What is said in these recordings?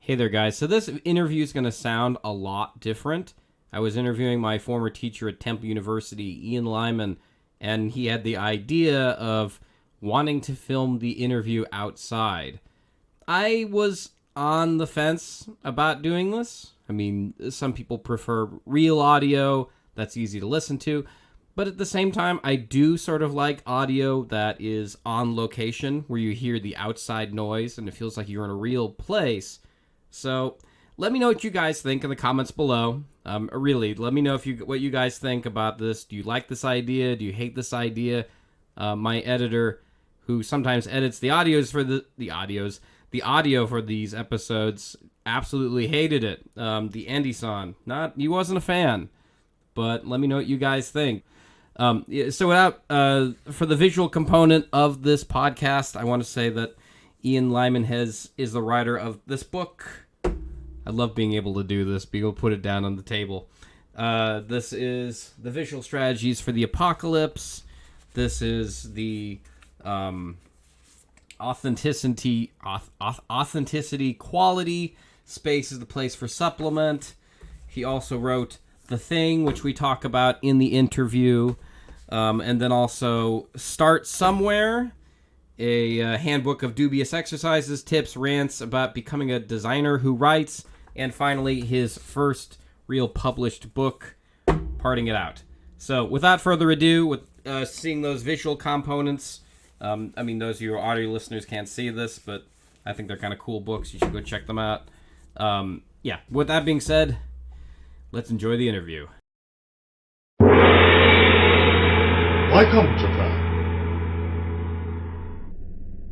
Hey there, guys. So this interview is going to sound a lot different. I was interviewing my former teacher at Temple University, Ian Lynam, and he had the idea of wanting to film the interview outside. I was on the fence about doing this. I mean, some people prefer real audio that's easy to listen to, but at the same time, I do sort of like audio that is on location, where you hear the outside noise and it feels like you're in a real place. So let me know what you guys think in the comments below. Really, let me know what you guys think about this. Do you like this idea? Do you hate this idea? My editor, who sometimes edits the audio for these episodes, absolutely hated it. The Andy-san, he wasn't a fan. But let me know what you guys think. For the visual component of this podcast, I want to say that Ian Lynam is the writer of this book. I love being able to do this, being able to put it down on the table. This is the visual strategies for the apocalypse. This is the authenticity, quality. Space is the place for supplement. He also wrote The Thing, which we talk about in the interview. And then also Start Somewhere, a handbook of dubious exercises, tips, rants about becoming a designer who writes. And finally, his first real published book, Parting It Out. So, without further ado, with seeing those visual components, those of you audio listeners can't see this, but I think they're kind of cool books. You should go check them out. With that being said, let's enjoy the interview. Welcome, Japan.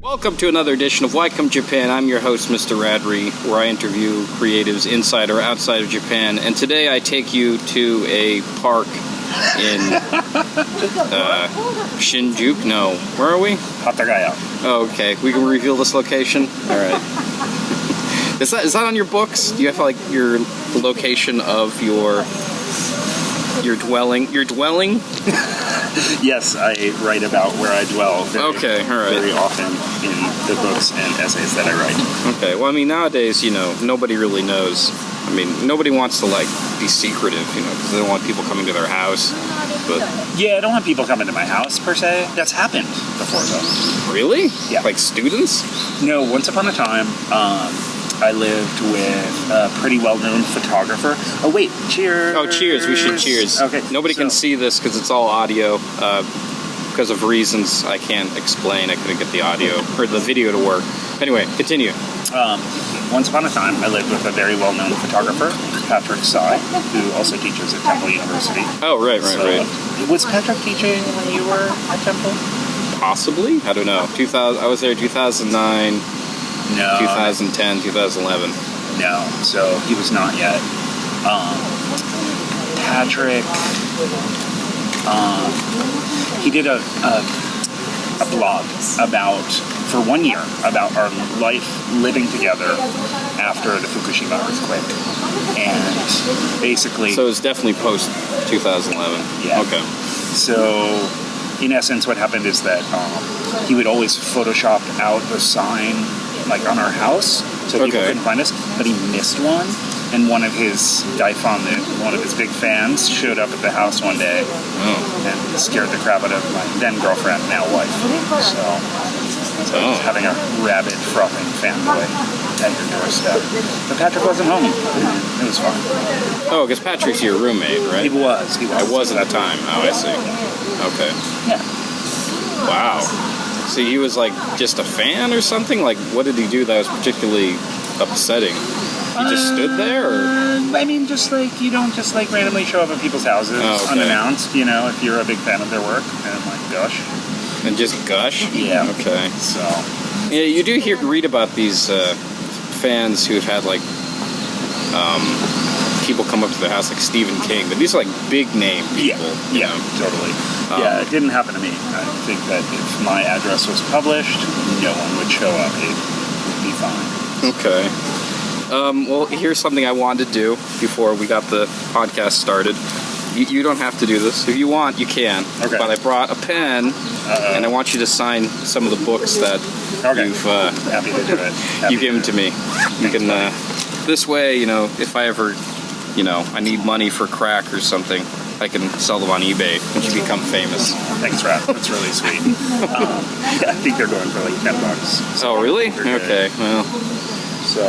Welcome to another edition of Welcome Japan. I'm your host, Mr. Radrey, where I interview creatives inside or outside of Japan. And today I take you to a park in Shinjuku. No, where are we? Hatagaya. Oh, okay. We can reveal this location? All right. Is that on your books? Do you have the location of your dwelling? Your dwelling? Yes, I write about where I dwell very often in the books and essays that I write. Okay, well, nowadays, nobody really knows. Nobody wants to, be secretive, because they don't want people coming to their house. But yeah, I don't want people coming to my house, per se. That's happened before, though. Really? Yeah. Like students? No, once upon a time, I lived with a pretty well-known photographer. Oh, wait, cheers! Oh, cheers, we should cheers. Okay. Nobody can see this because it's all audio. Because of reasons I can't explain, I couldn't get the audio, or the video to work. Anyway, continue. Once upon a time, I lived with a very well-known photographer, Patrick Tsai, who also teaches at Temple University. Oh, right. Was Patrick teaching when you were at Temple? Possibly? I don't know. I was there 2009... No. 2010, 2011. No, so he was not yet. Patrick, he did a blog for 1 year, about our life living together after the Fukushima earthquake. And basically... So it's definitely post 2011. Yeah. Okay. So, in essence, what happened is that he would always Photoshop out the sign on our house, so people couldn't find us, but he missed one, and one of his big fans showed up at the house one day and scared the crap out of my then girlfriend, now wife. So having a rabid, frothing fanboy at your doorstep. But Patrick wasn't home. It was fun. Oh, because Patrick's your roommate, right? He was. I was at that time. Oh, I see. Okay. Yeah. Wow. So he was just a fan or something? What did he do that was particularly upsetting? He just stood there? Or? You don't just randomly show up at people's houses unannounced, if you're a big fan of their work, and gush. And just gush? Yeah. Okay. So. Yeah, you do read about these fans who've had people come up to their house like Stephen King, but these are big name people. Yeah, totally. It didn't happen to me. I think that if my address was published, no one would show up. It would be fine. Okay. Well, here's something I wanted to do before we got the podcast started. You don't have to do this. If you want, you can. Okay. But I brought a pen and I want you to sign some of the books that you've happy to do it. you've given to me. You can this way, you know, if I ever, you know, I need money for crack or something, I can sell them on eBay once you become famous. Thanks, Raph. That's really sweet. I think they're going for like $10. So oh, really? Okay. Well, so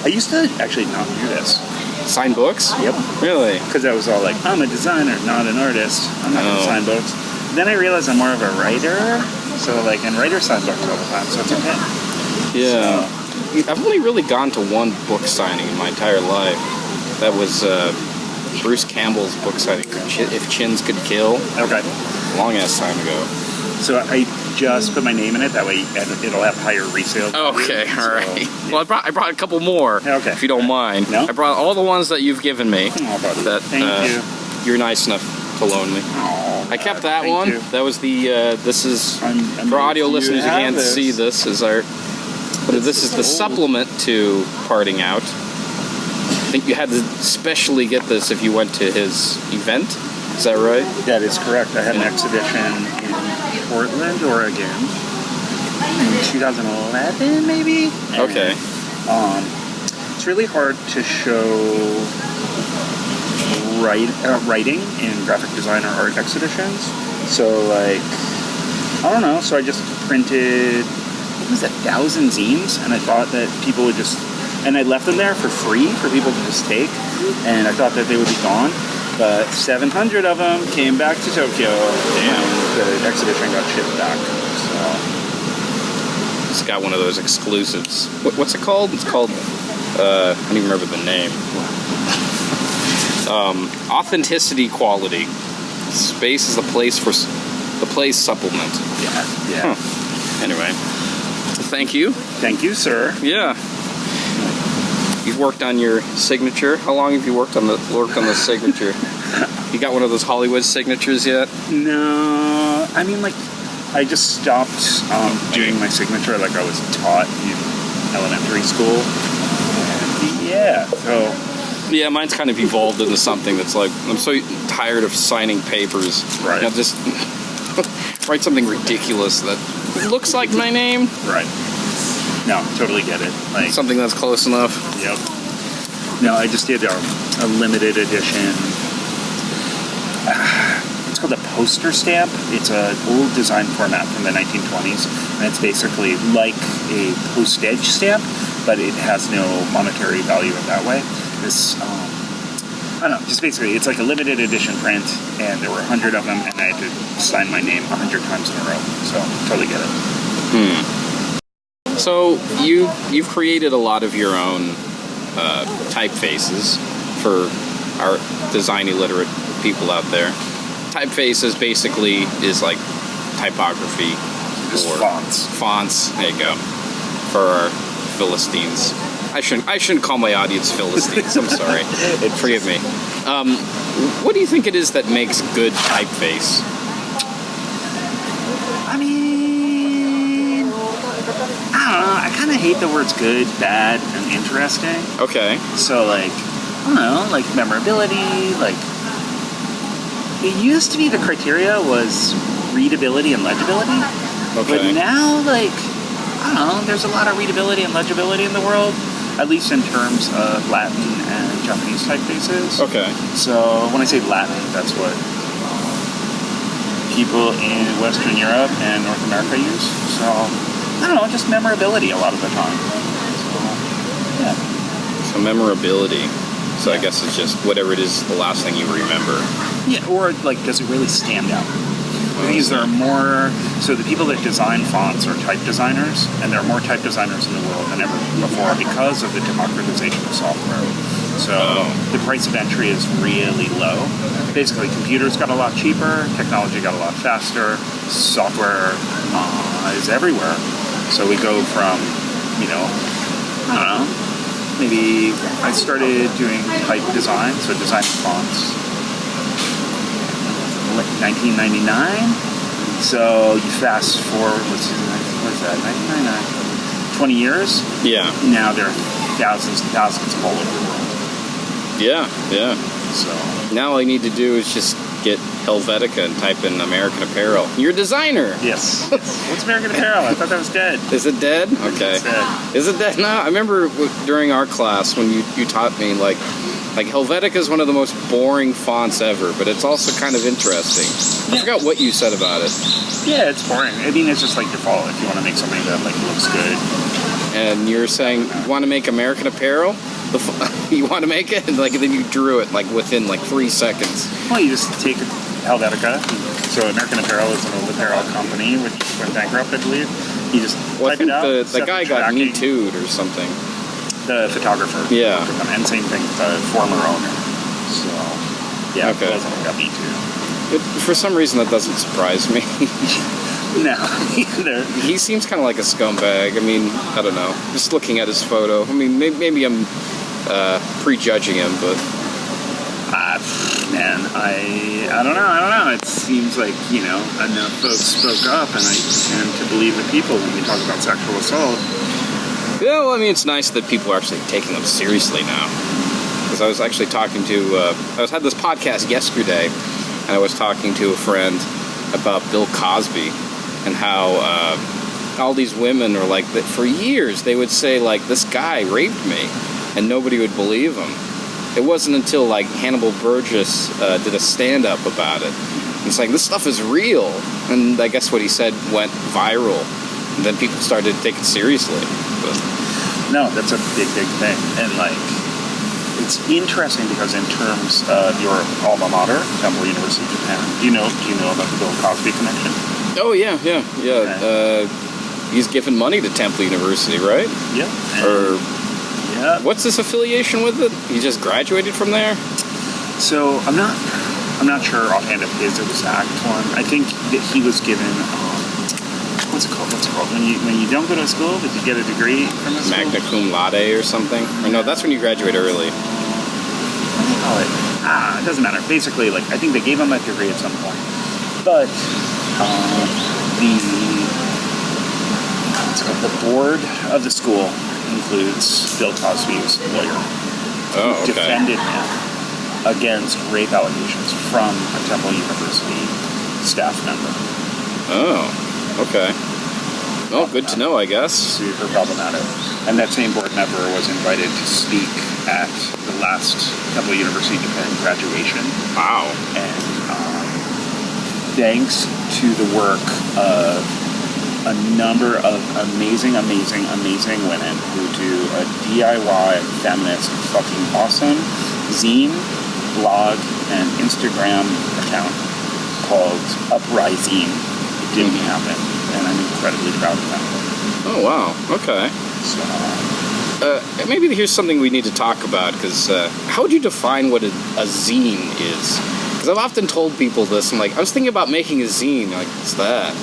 I used to actually not do this. Sign books? Yep. Really? Because I was all like, I'm a designer, not an artist. I'm not going to sign books. Then I realized I'm more of a writer. So, like, and writers sign books all the time, so it's okay. Yeah. So, I've only really gone to one book signing in my entire life. That was Bruce Campbell's book signing, If Chins Could Kill. Okay. Long ass time ago. So I just put my name in it. That way it'll have higher resale. Okay, all right. Yeah. Well, I brought a couple more. Okay. If you don't mind. No. I brought all the ones that you've given me. Oh, buddy. That Thank you. You're nice enough to loan me. Oh, I kept that thank one. you. That was the. This is I'm for audio listeners who can't see this. Is our. But this is the supplement to Parting Out. I think you had to specially get this if you went to his event. Is that right? That is correct. I had an exhibition in Portland, Oregon, in 2011, maybe. And, Okay. It's really hard to show writing in graphic design or art exhibitions. So, like, I don't know. So I just printed, it was 1,000 zines, and I thought that people would just, and I left them there for free for people to just take, and I thought that they would be gone. But 700 of them came back to Tokyo, and the exhibition got shipped back. So It's got one of those exclusives. What's it called? It's called, I don't even remember the name. Authenticity Quality. Space is the place for the place supplement. yeah. Huh. Anyway, thank you. Thank you, sir. Yeah. You've worked on your signature. How long have you worked on the signature? You got one of those Hollywood signatures yet? No, I mean, like, I just stopped doing my signature like I was taught in elementary school. And yeah, so Yeah, mine's kind of evolved into something that's like, I'm so tired of signing papers. Right. You know, just write something ridiculous that looks like my name. right. No, totally get it. Like Something that's close enough. Yep. No, I just did a limited edition. It's called a poster stamp. It's an old design format from the 1920s, and it's basically like a postage stamp, but it has no monetary value in that way. This, I don't know, just basically, it's like a limited edition print, and there were 100 of them, and I had to sign my name 100 times in a row. So, totally get it. So you've created a lot of your own typefaces for our design illiterate people out there. Typefaces basically is like typography. Just fonts. Fonts. There you go. For our Philistines. I shouldn't call my audience Philistines. I'm sorry. Forgive me. What do you think it is that makes good typeface? I mean, I don't know. I kind of hate the words good, bad, and interesting. Okay. So, like, I don't know, like memorability, like, it used to be the criteria was readability and legibility. Okay. But now, like, I don't know, there's a lot of readability and legibility in the world, at least in terms of Latin and Japanese typefaces. Okay. So, when I say Latin, that's what people in Western Europe and North America use. So, I don't know, just memorability a lot of the time. So, yeah. So memorability. So I guess it's just whatever it is, the last thing you remember. Yeah, or like, does it really stand out? These are more, so the people that design fonts are type designers, and there are more type designers in the world than ever before because of the democratization of software. So the price of entry is really low. Basically, computers got a lot cheaper, technology got a lot faster, software is everywhere. So we go from, you know, I don't know, maybe I started doing type design, so designing fonts, like 1999. So you fast forward, what is that, 1999? 20 years? Yeah. Now there are thousands and thousands all over the world. Yeah, yeah. So Now all I need to do is just get Helvetica and type in American Apparel. You're a designer. Yes. What's American Apparel? I thought that was dead. Is it dead? Okay. It's dead. Is it dead? No, I remember during our class when you taught me, like Helvetica is one of the most boring fonts ever, but it's also kind of interesting. I forgot what you said about it. Yeah, it's boring. I mean, it's just like default if you want to make something that like looks good. And you're saying you want to make American Apparel? You want to make it? And then you drew it within 3 seconds. Well, you just take Helvetica. So American Apparel is an old apparel company which went bankrupt, I believe. You just type it out. The guy got metoo'd or something. The photographer. Yeah. And same thing, the former owner. So, yeah, okay. It wasn't got metoo. For some reason, that doesn't surprise me. No, either. He seems kind of like a scumbag. I mean, I don't know. Just looking at his photo. I mean, maybe I'm prejudging him, but... Man, I don't know. It seems like, enough folks spoke up, and I tend to believe the people when we talk about sexual assault. Yeah, well, I mean, it's nice that people are actually taking them seriously now. Because I was actually talking to... I had this podcast yesterday, and I was talking to a friend about Bill Cosby, and how all these women are that for years they would say, this guy raped me, and nobody would believe him. It wasn't until, Hannibal Burgess did a stand-up about it. It's this stuff is real. And I guess what he said went viral. And then people started to take it seriously. But. No, that's a big, big thing. And, it's interesting because in terms of your alma mater, Temple University of Japan, do you know about the Bill Cosby connection? Oh, yeah. Okay. He's given money to Temple University, right? Yeah. Yeah. What's his affiliation with it? He just graduated from there? So I'm not sure offhand of his exact one. I think that he was given what's it called? When you don't go to a school, but you get a degree from a school? Magna cum laude or something? Or no, that's when you graduate early. What do they call it? It doesn't matter. Basically, I think they gave him a degree at some point. But the board of the school includes Bill Cosby's lawyer, who defended him against rape allegations from a Temple University staff member. Oh, okay. Well, good to know, I guess. Super problematic. And that same board member was invited to speak at the last Temple University Japan graduation. Wow. And thanks to the work of a number of amazing women who do a DIY feminist fucking awesome zine, blog, and Instagram account called Uprising. It didn't happen, and I'm incredibly proud of that. Oh, wow. Okay. So, maybe here's something we need to talk about, because how would you define what a zine is? Because I've often told people this, I'm I was thinking about making a zine. What's that?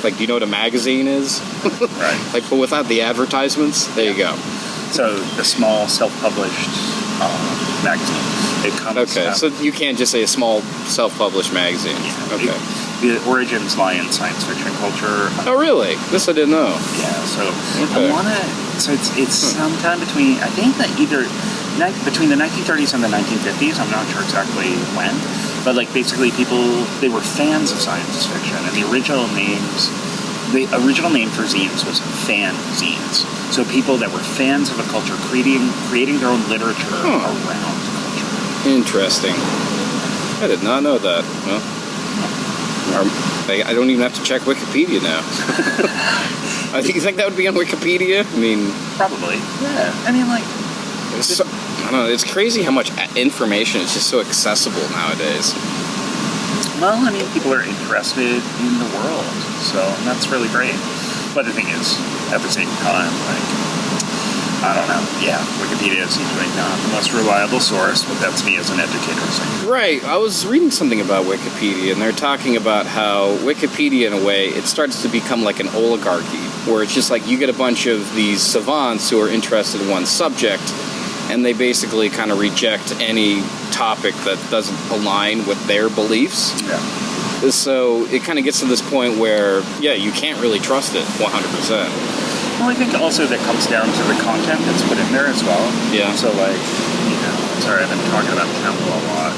Do you know what a magazine is? Right. But without the advertisements? There you go. So, a small, self-published magazine. It comes okay, out, so you can't just say a small, self-published magazine. Yeah, okay. The origins lie in science fiction culture. Oh, really? This I didn't know. Yeah, so okay. I want to... So, it's sometime between... I think that either... between the 1930s and the 1950s. I'm not sure exactly when. But, basically people... They were fans of science fiction. And the original name for zines was fan zines. So people that were fans of a culture creating their own literature around culture. Interesting. I did not know that. Well, I don't even have to check Wikipedia now. I think that would be on Wikipedia. I mean, probably. Yeah. I mean, I don't know. It's crazy how much information is just so accessible nowadays. Well, I mean, people are interested in the world, so that's really great. But the thing is, at the same time, I don't know. Yeah, Wikipedia seems not the most reliable source, but that's me as an educator. So. Right. I was reading something about Wikipedia, and they're talking about how Wikipedia, in a way, it starts to become like an oligarchy, where it's just you get a bunch of these savants who are interested in one subject, and they basically kind of reject any topic that doesn't align with their beliefs. Yeah. So it kind of gets to this point where, you can't really trust it 100%. Well, I think also that comes down to the content that's put in there as well. Yeah. So, sorry, I've been talking about Temple a lot.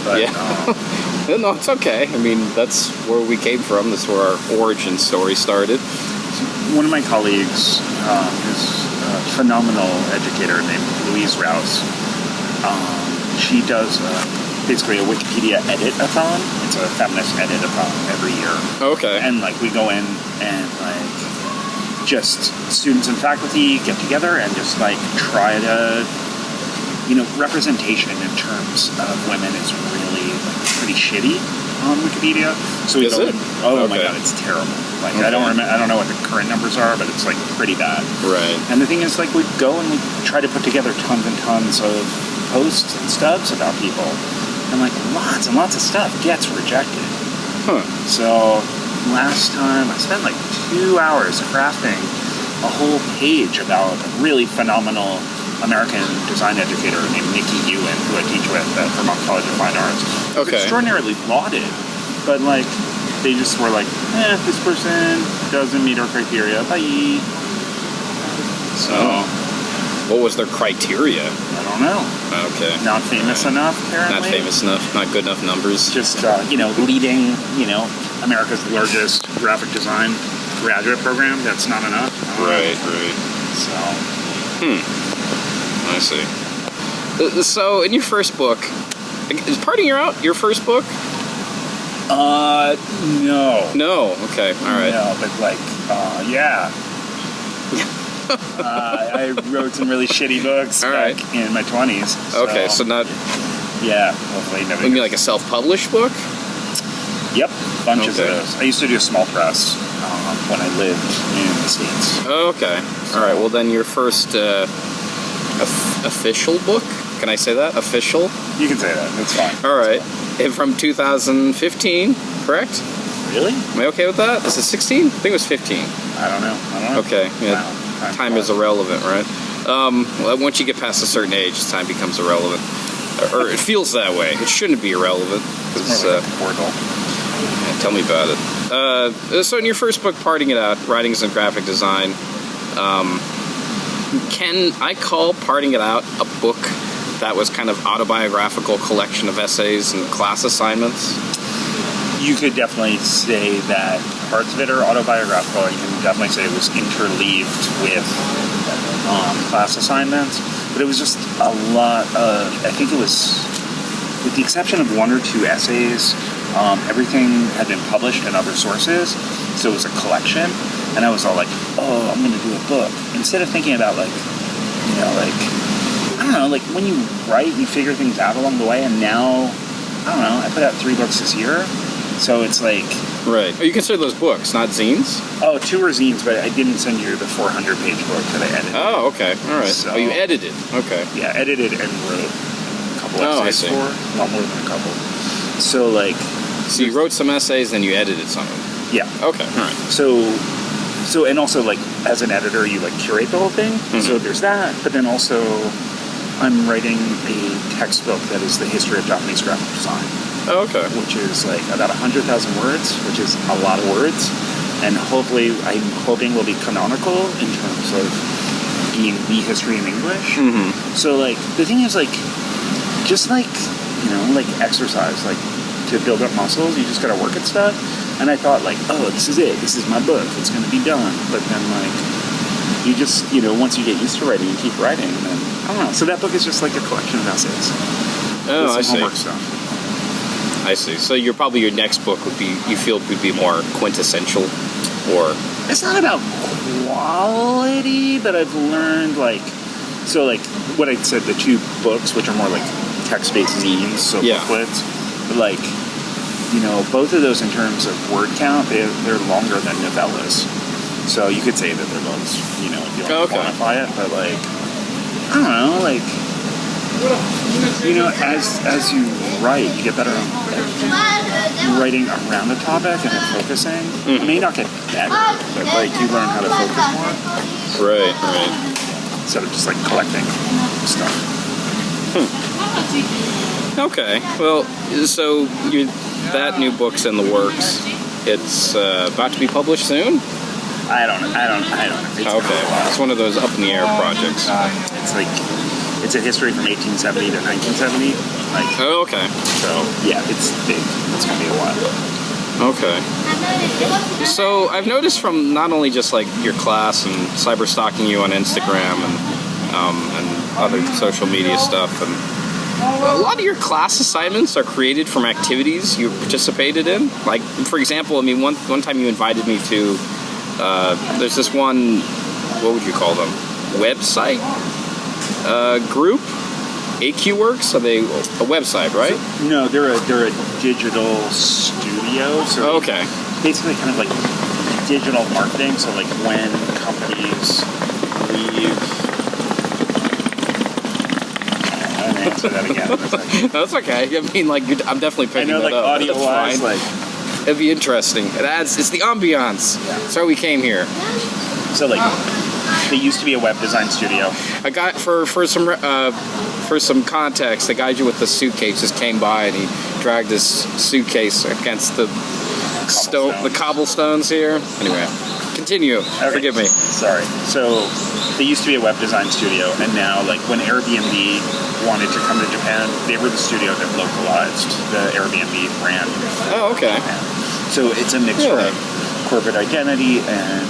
But, yeah. No, it's okay. I mean, that's where we came from. That's where our origin story started. One of my colleagues is a phenomenal educator named Louise Rouse. She does basically a Wikipedia edit-a-thon. It's a feminist edit-a-thon every year. Okay. And, like, we go in and, like, just students and faculty get together and just, like, try to, you know, representation in terms of women is really, like, pretty shitty on Wikipedia. So we is go it? in, oh okay. my god, it's terrible. Like, okay. I don't know what the current numbers are, but it's, like, pretty bad. Right. And the thing is, like, we go and we try to put together tons and tons of posts and stubs about people. And, like, lots and lots of stuff gets rejected. Huh. So, last time, I spent, like, 2 hours crafting a whole page about a really phenomenal American design educator named Nikki Ewan, who I teach with at Vermont College of Fine Arts. Okay. Extraordinarily lauded. But, like, they just were like, this person doesn't meet our criteria. Bye. So... What was their criteria? I don't know. Okay. Not famous enough, apparently. Not famous enough. Not good enough numbers. Just, you know, leading, you know, America's largest graphic design graduate program. That's not enough. Right. So. I see. So, in your first book, is Parting Out your first book? No. No. Okay. All right. No, but, like, yeah. I wrote some really shitty books back in my 20s. So, okay, so not... Yeah, hopefully nobody... You mean like a self-published book? Yep, bunches of those. I used to do a small press when I lived in the States. Okay. All right, well then your first official book? Can I say that? Official? You can say that. That's fine. All right. And from 2015, correct? Really? Am I okay with that? Is it 16? I think it was 15. I don't know. Okay. Yeah. Wow. Time is irrelevant, right? Well, once you get past a certain age, time becomes irrelevant. Or it feels that way. It shouldn't be irrelevant. It's more like a portal. Yeah, tell me about it. So in your first book, Parting It Out, Writings and Graphic Design, can I call Parting It Out a book that was kind of autobiographical collection of essays and class assignments? You could definitely say that parts of it are autobiographical. You can definitely say it was interleaved with class assignments. But it was just a lot of, I think it was, with the exception of one or two essays, everything had been published in other sources. So it was a collection. And I was all like, oh, I'm going to do a book. Instead of thinking about, like, you know, like, I don't know, like when you write, you figure things out along the way. And now, I don't know, I put out 3 books this year. So it's like... Right. Oh, you consider those books, not zines? Oh, 2 were zines, but I didn't send you the 400-page book that I edited. Oh, okay. All right. So, you edited. Okay. Yeah, edited and wrote a couple essays for. Not more than a couple. So, like... So you wrote some essays, then you edited some of them? Yeah. Okay. All right. So, and also, like, as an editor, you, like, curate the whole thing. Mm-hmm. So there's that, but then also I'm writing a textbook that is the history of Japanese graphic design. Oh, okay. Which is like about 100,000 words, which is a lot of words. And hopefully, I'm hoping will be canonical in terms of being the history in English. Mm-hmm. So, like, the thing is, like, just like, you know, like exercise, like to build up muscles, you just gotta work at stuff. And I thought, like, oh, this is it. This is my book. It's gonna be done. But then, like, you just, you know, once you get used to writing, you keep writing. And then, I don't know. So that book is just like a collection of essays. Oh, I see. Homework stuff. I see. So your next book would be, you feel would be more quintessential, or? It's not about quality, but I've learned, like, so, like, what I said, the 2 books, which are more like text-based zines, so booklets, but, like, you know, both of those in terms of word count, they're longer than novellas. So you could say that they're both, you know, if you want to quantify it, but, like, I don't know, like, you know, as you write, you get better at writing around a topic and then focusing. Mm-hmm. It may not get better, but, like, you learn how to focus more. Right. Instead of just, like, collecting stuff. Okay. Well, so that new book's in the works. It's about to be published soon? I don't know. It's okay. It's one of those up in the air projects. It's like It's a history from 1870 to 1970. Like, Oh, okay. so yeah, it's big. It's gonna be a while. Okay. So I've noticed from not only just like your class and cyber stalking you on Instagram and other social media stuff, and a lot of your class assignments are created from activities you participated in. Like, for example, I mean, one time you invited me to, there's this one, what would you call them? Website group? AQ Works? Are they a website, right? No, they're a digital studio. So Okay. basically kind of like digital marketing. So like when companies leave. I'm gonna answer that again. in a second. That's okay. I mean, like, I'm definitely I picking know, that like up. audio That's wise, fine. like It'd be interesting. It's the ambiance. Yeah. That's why we came here. so like they used to be a web design studio. A guy for some context, the guy with the suitcase just came by and he dragged his suitcase against the cobblestones here. Anyway, continue. Okay. Forgive me. Sorry. So they used to be a web design studio, and now, like, when Airbnb wanted to come to Japan, they were the studio that localized the Airbnb brand. Oh, okay. So it's a mixture of corporate identity and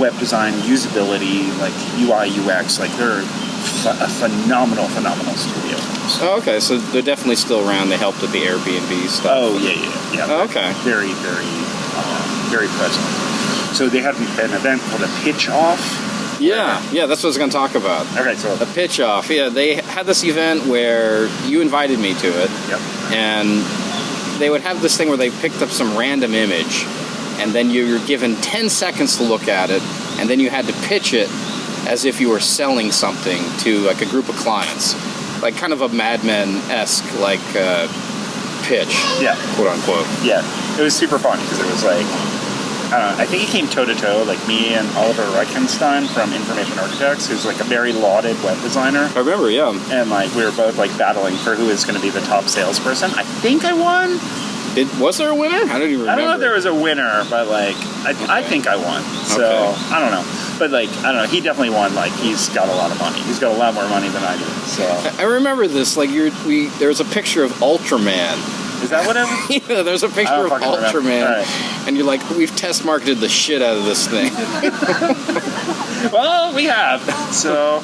web design, usability, like UI, UX. Like, they're a phenomenal studio. Oh, okay. So they're definitely still around. They helped with the Airbnb stuff. Oh, yeah. Oh, okay. Very, very present. So they had an event called a Pitch Off. Yeah, that's what I was going to talk about. Okay, so A pitch off. Yeah, they had this event where you invited me to it. Yep. And they would have this thing where they picked up some random image, and then you were given 10 seconds to look at it, and then you had to pitch it as if you were selling something to like a group of clients, like kind of a Mad Men-esque like pitch, Yeah. quote unquote. Yeah, it was super fun because it was like, I think he came toe to toe, like me and Oliver Reichenstein from Information Architects, who's like a very lauded web designer. I remember, yeah. And like we were both like battling for who is going to be the top salesperson. I think I won. Was there a winner? I don't even remember. I don't know if there was a winner, but like I think I won. So Okay. I don't know. But like I don't know. He definitely won. Like he's got a lot of money. He's got a lot more money than I do. So I remember this. Like there was a picture of Ultraman. is that what it was? Yeah, there's a I picture don't of fucking remember. Ultraman, All right. and you're like, we've test marketed the shit out of this thing. Well, we have. So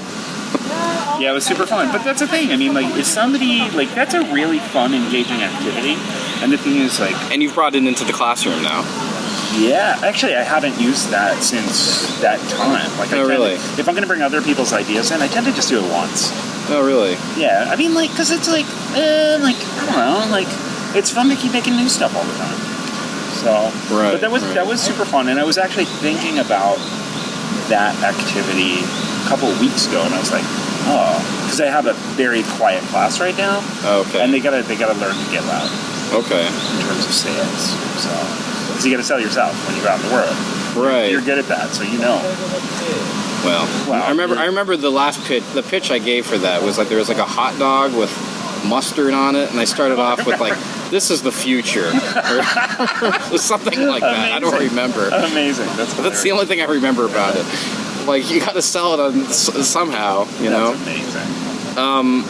yeah, it was super fun. But that's the thing. I mean, like, if somebody like that's a really fun, engaging activity. And the thing is, like, And you've brought it into the classroom now. yeah, actually, I haven't used that since that time. Like, I Oh, really? if I'm going to bring other people's ideas in, I tend to just do it once. Oh, really? Yeah, I mean, like, because it's like, I don't know, like, it's fun to keep making new stuff all the time. So, Right, but that was super fun, and I was actually thinking about that activity a couple of weeks ago, and I was like, oh, because I have a very quiet class right now, Okay. and they gotta learn to get loud Okay. in terms of sales. So, because you gotta sell yourself when you go out in the world. Right. You're good at that, so you know. Well, Wow. I remember the last pitch. The pitch I gave for that was like there was like a hot dog with mustard on it, and I started off with like, "This is the future," or something like that. I don't Amazing. remember. Amazing. That's the only thing I remember about it. Like you got to sell it on somehow, you know. That's amazing.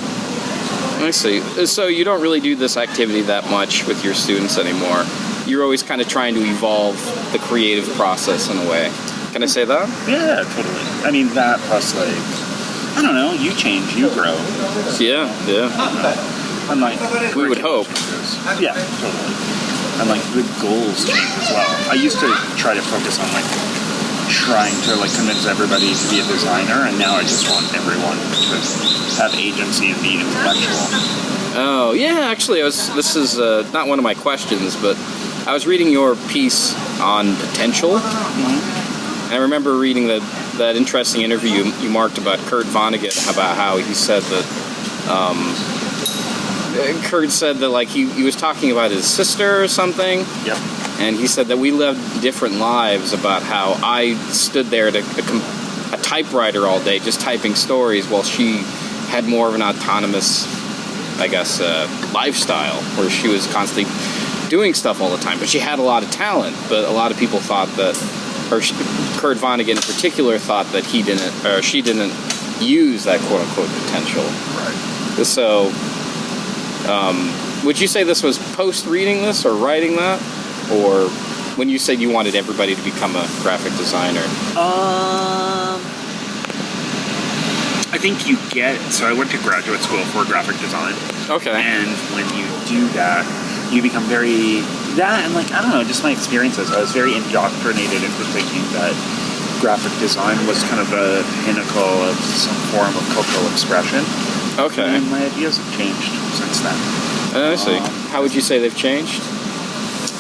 Let me see. So you don't really do this activity that much with your students anymore. You're always kind of trying to evolve the creative process in a way. Can I say that? Yeah, totally. I mean, that plus, like, I don't know, you change, you grow. Yeah. And, like, We would hope. Yeah, totally. And, like, the goals change as well. I used to try to focus on, like, trying to, like, convince everybody to be a designer, and now I just want everyone to have agency and be intellectual. Oh, yeah, actually, this is not one of my questions, but I was reading your piece on potential. And I remember reading that interesting interview you marked about Kurt Vonnegut, about how he said that, Kurt said that, like, he was talking about his sister or something. Yep. And he said that we lived different lives, about how I stood there at a typewriter all day just typing stories while she had more of an autonomous, I guess, lifestyle where she was constantly doing stuff all the time. But she had a lot of talent, but a lot of people thought that, or Kurt Vonnegut in particular thought that she didn't use that quote-unquote potential. Right. So, would you say this was post-reading this or writing that? Or when you said you wanted everybody to become a graphic designer? I think you get... So I went to graduate school for graphic design. Okay. And when you do that, you become very... That and, like, I don't know, just my experiences. I was very indoctrinated into thinking that graphic design was kind of a pinnacle of some form of cultural expression. Okay. And my ideas have changed since then. I see. How would you say they've changed?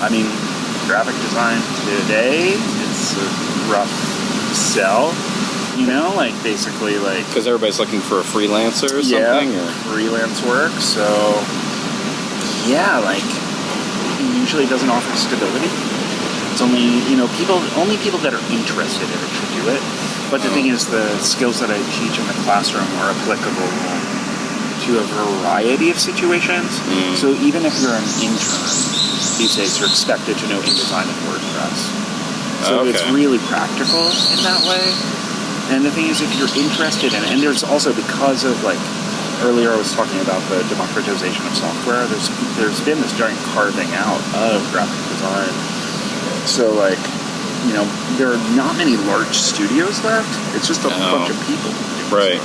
I mean, graphic design today, it's a rough sell, you know? Like, basically, like... Because everybody's looking for a freelancer or something? Yeah, or? freelance work, so... Yeah, like, it usually doesn't offer stability. It's only, you know, only people that are interested in it should do it. But the thing is, the skills that I teach in the classroom are applicable to a variety of situations. So even if you're an intern these days, you're expected to know InDesign and WordPress. So it's really practical in that way. And the thing is, if you're interested in it, and there's also, because of, like, earlier I was talking about the democratization of software, there's been this giant carving out of graphic design. So, like, you know, there are not many large studios left. It's just a bunch of people. Right.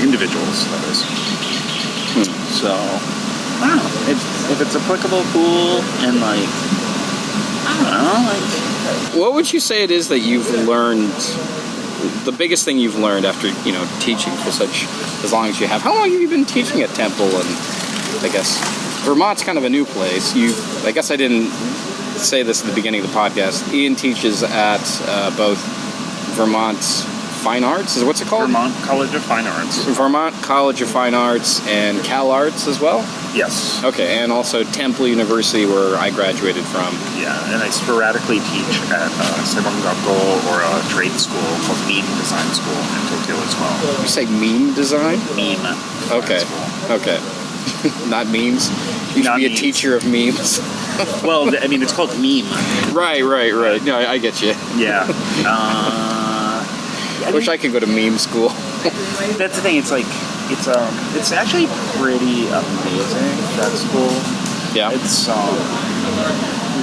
Individuals, that is. So, I don't know. If it's applicable, cool, and, like, I don't know, like... What would you say it is that you've learned, the biggest thing you've learned after, you know, teaching for as long as you have? How long have you been teaching at Temple? And I guess Vermont's kind of a new place. I guess I didn't say this at the beginning of the podcast. Ian teaches at both Vermont Fine Arts, what's it called? Vermont College of Fine Arts. Vermont College of Fine Arts and Cal Arts as well? Yes. Okay, and also Temple University, where I graduated from. Yeah, and I sporadically teach at Seibangakko or a trade school called Meme Design School in Tokyo as well. You say meme design? Meme. Okay. Okay. Not memes. You should be a teacher of memes. Well, I mean, it's called meme. Right. No, I get you. Yeah. I wish I could go to meme school. That's the thing. It's like it's actually pretty amazing, that school. Yeah. It's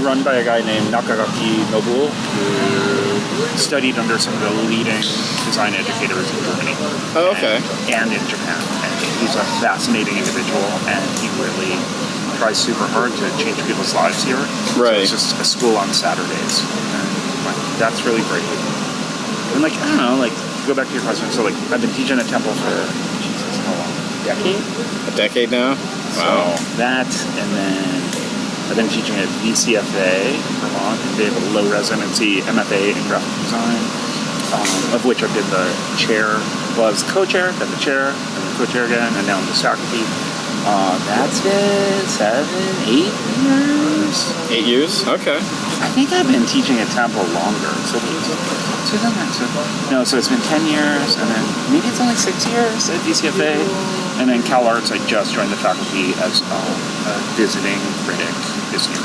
run by a guy named Nakagaki Nobuo, who studied under some of the leading design educators in Germany. Oh, okay. And in Japan. And he's a fascinating individual, and he really tries super hard to change people's lives here. Right. So it's just a school on Saturdays. And that's really great. And, like, I don't know, like, go back to your question. So, like, I've been teaching at Temple for, Jesus, how long? A decade now? Wow. So that, and then I've been teaching at VCFA, Vermont. They have a low residency MFA in graphic design, of which I've been the chair. Well, I was the co-chair, then the chair, then the co-chair again, and now I'm just faculty. That's been 7, 8 years. 8 years? Okay. I think I've been teaching at Temple longer. So it's been 10 years, and then maybe it's only 6 years at VCFA. And then Cal Arts, I just joined the faculty as a visiting critic this year.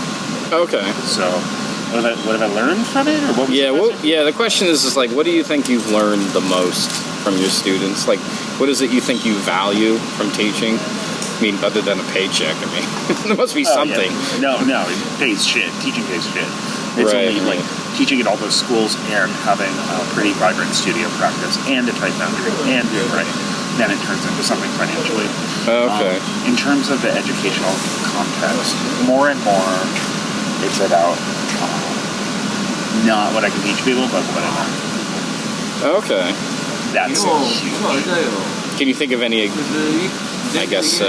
Okay. So, what have I learned from it? Or what was the question is like, what do you think you've learned the most from your students? Like, what is it you think you value from teaching? I mean, other than a paycheck, I mean, there must be something. Yeah. No, it pays shit. Teaching pays shit. It's only like teaching at all those schools and having a pretty vibrant studio practice and a tight boundary and doing writing. Then it turns into something financially. Okay. In terms of the educational context, more and more it's about not what I can teach people, but what I learn. Okay. That's huge. Can you think of any, I guess,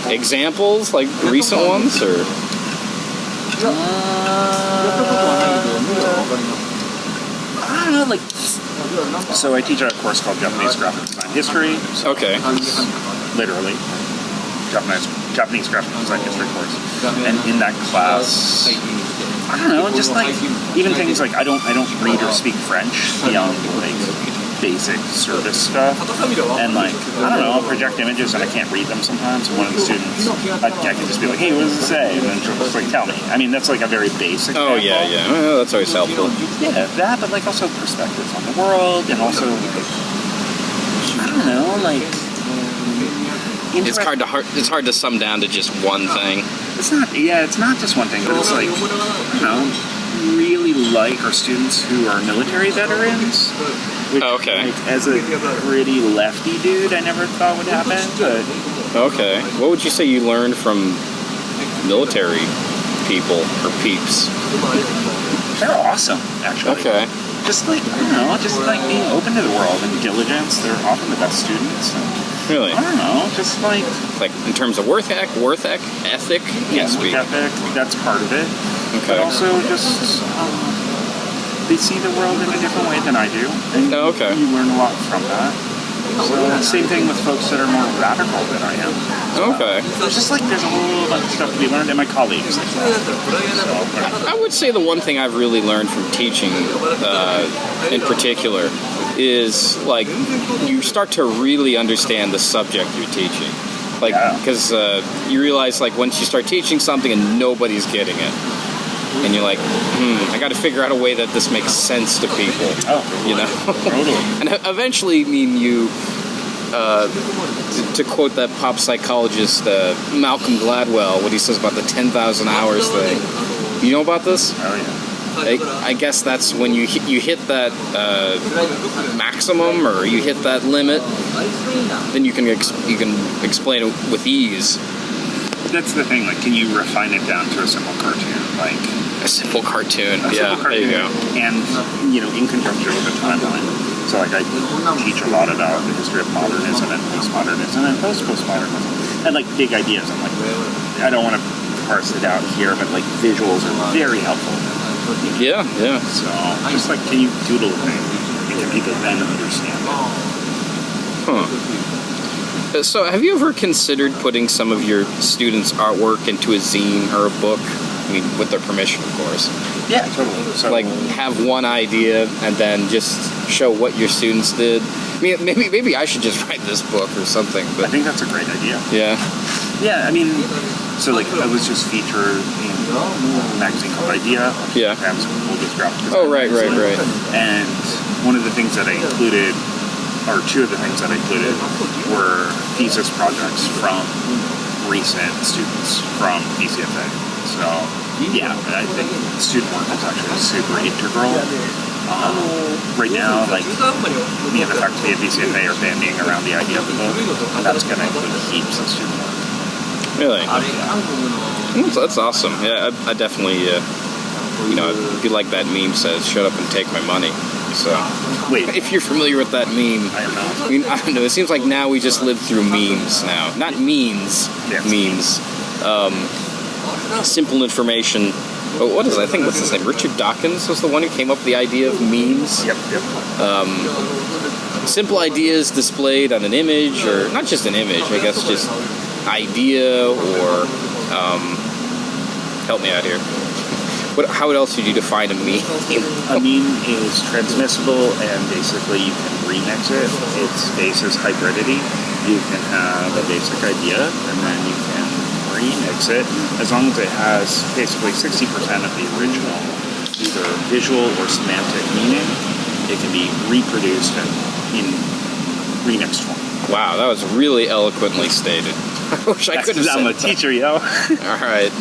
examples, like recent ones, or? I don't know, like... So I teach a course called Japanese Graphic Design History. So okay. Literally. Japanese Graphic Design History course. And in that class, I don't know, just like, even things like, I don't read or speak French beyond, like, basic service stuff, and like, I don't know, I'll project images and I can't read them sometimes, and one of the students, I can just be like, hey, what does it say? And then she'll just like, tell me. I mean, that's like a very basic example. Well, that's always helpful. Yeah, that, but like also perspectives on the world, and also like It's hard to sum down to just one thing. It's not. Yeah, it's not just one thing, but it's like, really like our students who are military veterans. Which, okay. Like, as a pretty lefty dude, I never thought would happen. But okay, what would you say you learned from military people or peeps? they're awesome, actually. Okay. Just like being open to the world and diligence. They're often the best students. Really? I don't know, just like in terms of worth ethic, yes, work ethic. That's part of it. Okay. But also just they see the world in a different way than I do, and okay. you learn a lot from that. So same thing with folks that are more radical than I am. Okay. It's just like there's a whole bunch of stuff to be learned, and my colleagues. I would say the one thing I've really learned from teaching, in particular, is like you start to really understand the subject you're teaching. Like, because you realize, like, once you start teaching something and nobody's getting it, and you're like, I got to figure out a way that this makes sense to people. You know? And eventually, I mean, you, to quote that pop psychologist, Malcolm Gladwell, what he says about the 10,000 hours thing. You know about this? Oh, yeah. I guess that's when you hit that maximum, or you hit that limit, then you can explain it with ease. That's the thing. Like, can you refine it down to a simple cartoon? Like a simple cartoon. Simple cartoon, there you go. And in conjunction with a timeline. So like I teach a lot about the history of modernism and postmodernism and postmodernism, and like big ideas. I'm like, I don't want to parse it out here, but like visuals are very helpful. Yeah. So just like, can you doodle a thing? And can people then understand it? Huh. So have you ever considered putting some of your students' artwork into a zine or a book? I mean, with their permission, of course. Yeah, totally. So, like, have one idea and then just show what your students did. I mean, maybe I should just write this book or something. But I think that's a great idea. Yeah. Yeah, I mean, so like I was just featured in a magazine called Idea. Yeah. Amazon oldest graphic design. Oh, right. And one of the things that I included, or two of the things that I included, were thesis projects from recent students from BCFA. So, yeah, I think student work is actually super integral. Right now, like, me and the faculty at BCFA are banding around the idea of the book, and that's going to include heaps of student work. Really? That's awesome. Yeah, I definitely, if you like that meme says, shut up and take my money. So, wait, if you're familiar with that meme, I am not. I mean, I don't know, it seems like now we just live through memes now. Not memes, yes. Memes. Simple information. Oh, what is it? I think, what's his name? Richard Dawkins was the one who came up with the idea of memes. Yep. Simple ideas displayed on an image, or not just an image, I guess just idea, or help me out here. How else would you define a meme? A meme is transmissible, and basically you can remix it. Its base is hybridity. You can have a basic idea, and then you can remix it, as long as it has basically 60% of the original, either visual or semantic meaning. It can be reproduced in remixed form. Wow, that was really eloquently stated. I wish I could have said I'm a teacher, yo. All right.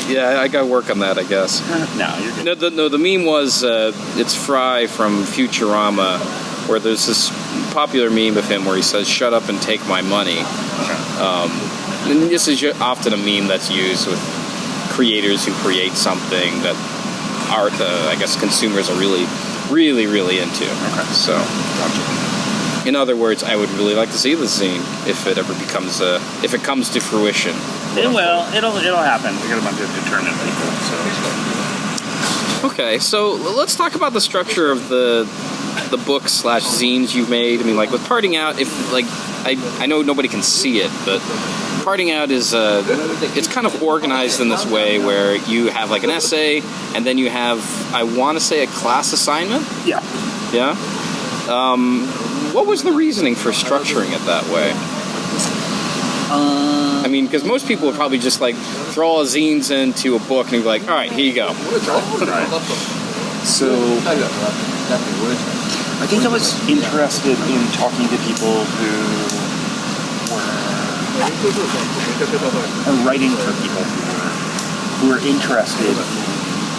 Yeah, I got to work on that, I guess. No, you're good. No, the meme was, it's Fry from Futurama, where there's this popular meme of him where he says, shut up and take my money. And this is often a meme that's used with creators who create something that I guess consumers are really, really, really into. Okay. So, in other words, I would really like to see the zine if it ever becomes if it comes to fruition. It will. It'll happen. We got a bunch of determined people. So. Okay, so let's talk about the structure of the books / zines you've made. I mean, like with Parting Out, I know nobody can see it, but Parting Out is it's kind of organized in this way where you have like an essay, and then you have, I want to say, a class assignment. Yeah. Yeah. What was the reasoning for structuring it that way? I mean, because most people would probably just like throw all the zines into a book and be like, all right, here you go. Right. So, I think I was interested in talking to people who or writing for people who are interested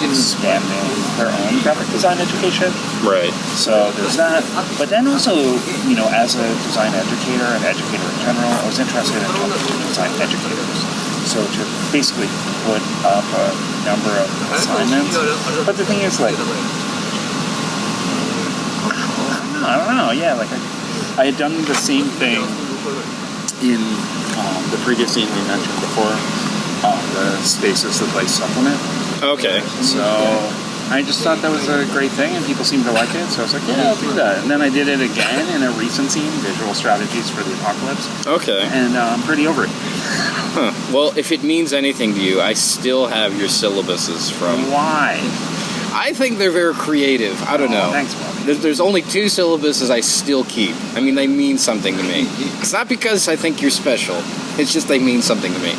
in expanding their own graphic design education. Right. So there's that. But then also, you know, as a design educator, an educator in general, I was interested in talking to design educators. So to basically put up a number of assignments. But the thing is, like, I don't know. Yeah, like I had done the same thing in the previous scene we mentioned before, the Spaces of Life supplement. Okay. So I just thought that was a great thing, and people seemed to like it. So I was like, yeah, I'll do that. And then I did it again in a recent scene, Visual Strategies for the Apocalypse. Okay. And I'm pretty over it. Huh. Well, if it means anything to you, I still have your syllabuses from... Why? I think they're very creative. I don't know. Thanks, Bob. There's only 2 syllabuses I still keep. I mean, they mean something to me. It's not because I think you're special. It's just they mean something to me.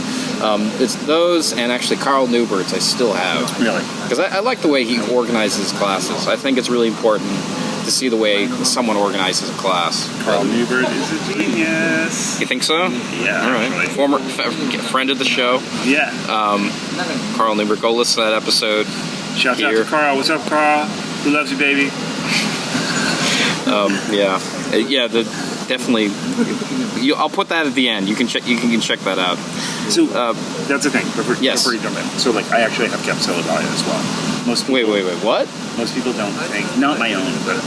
It's those and actually Carl Newbert's I still have. Really? Because I like the way he organizes classes. I think it's really important to see the way someone organizes a class. Carl Newbert is a genius. You think so? Yeah. All right. Actually. Former friend of the show. Yeah. Carl Newbert. Go listen to that episode. Shout out to Carl. What's up, Carl? Who loves you, baby? Yeah. Definitely. I'll put that at the end. You can check that out. So that's the thing. Before you jump in. So like, I actually have kept syllabi as well. Most people, wait. What? Most people don't think, not my own, but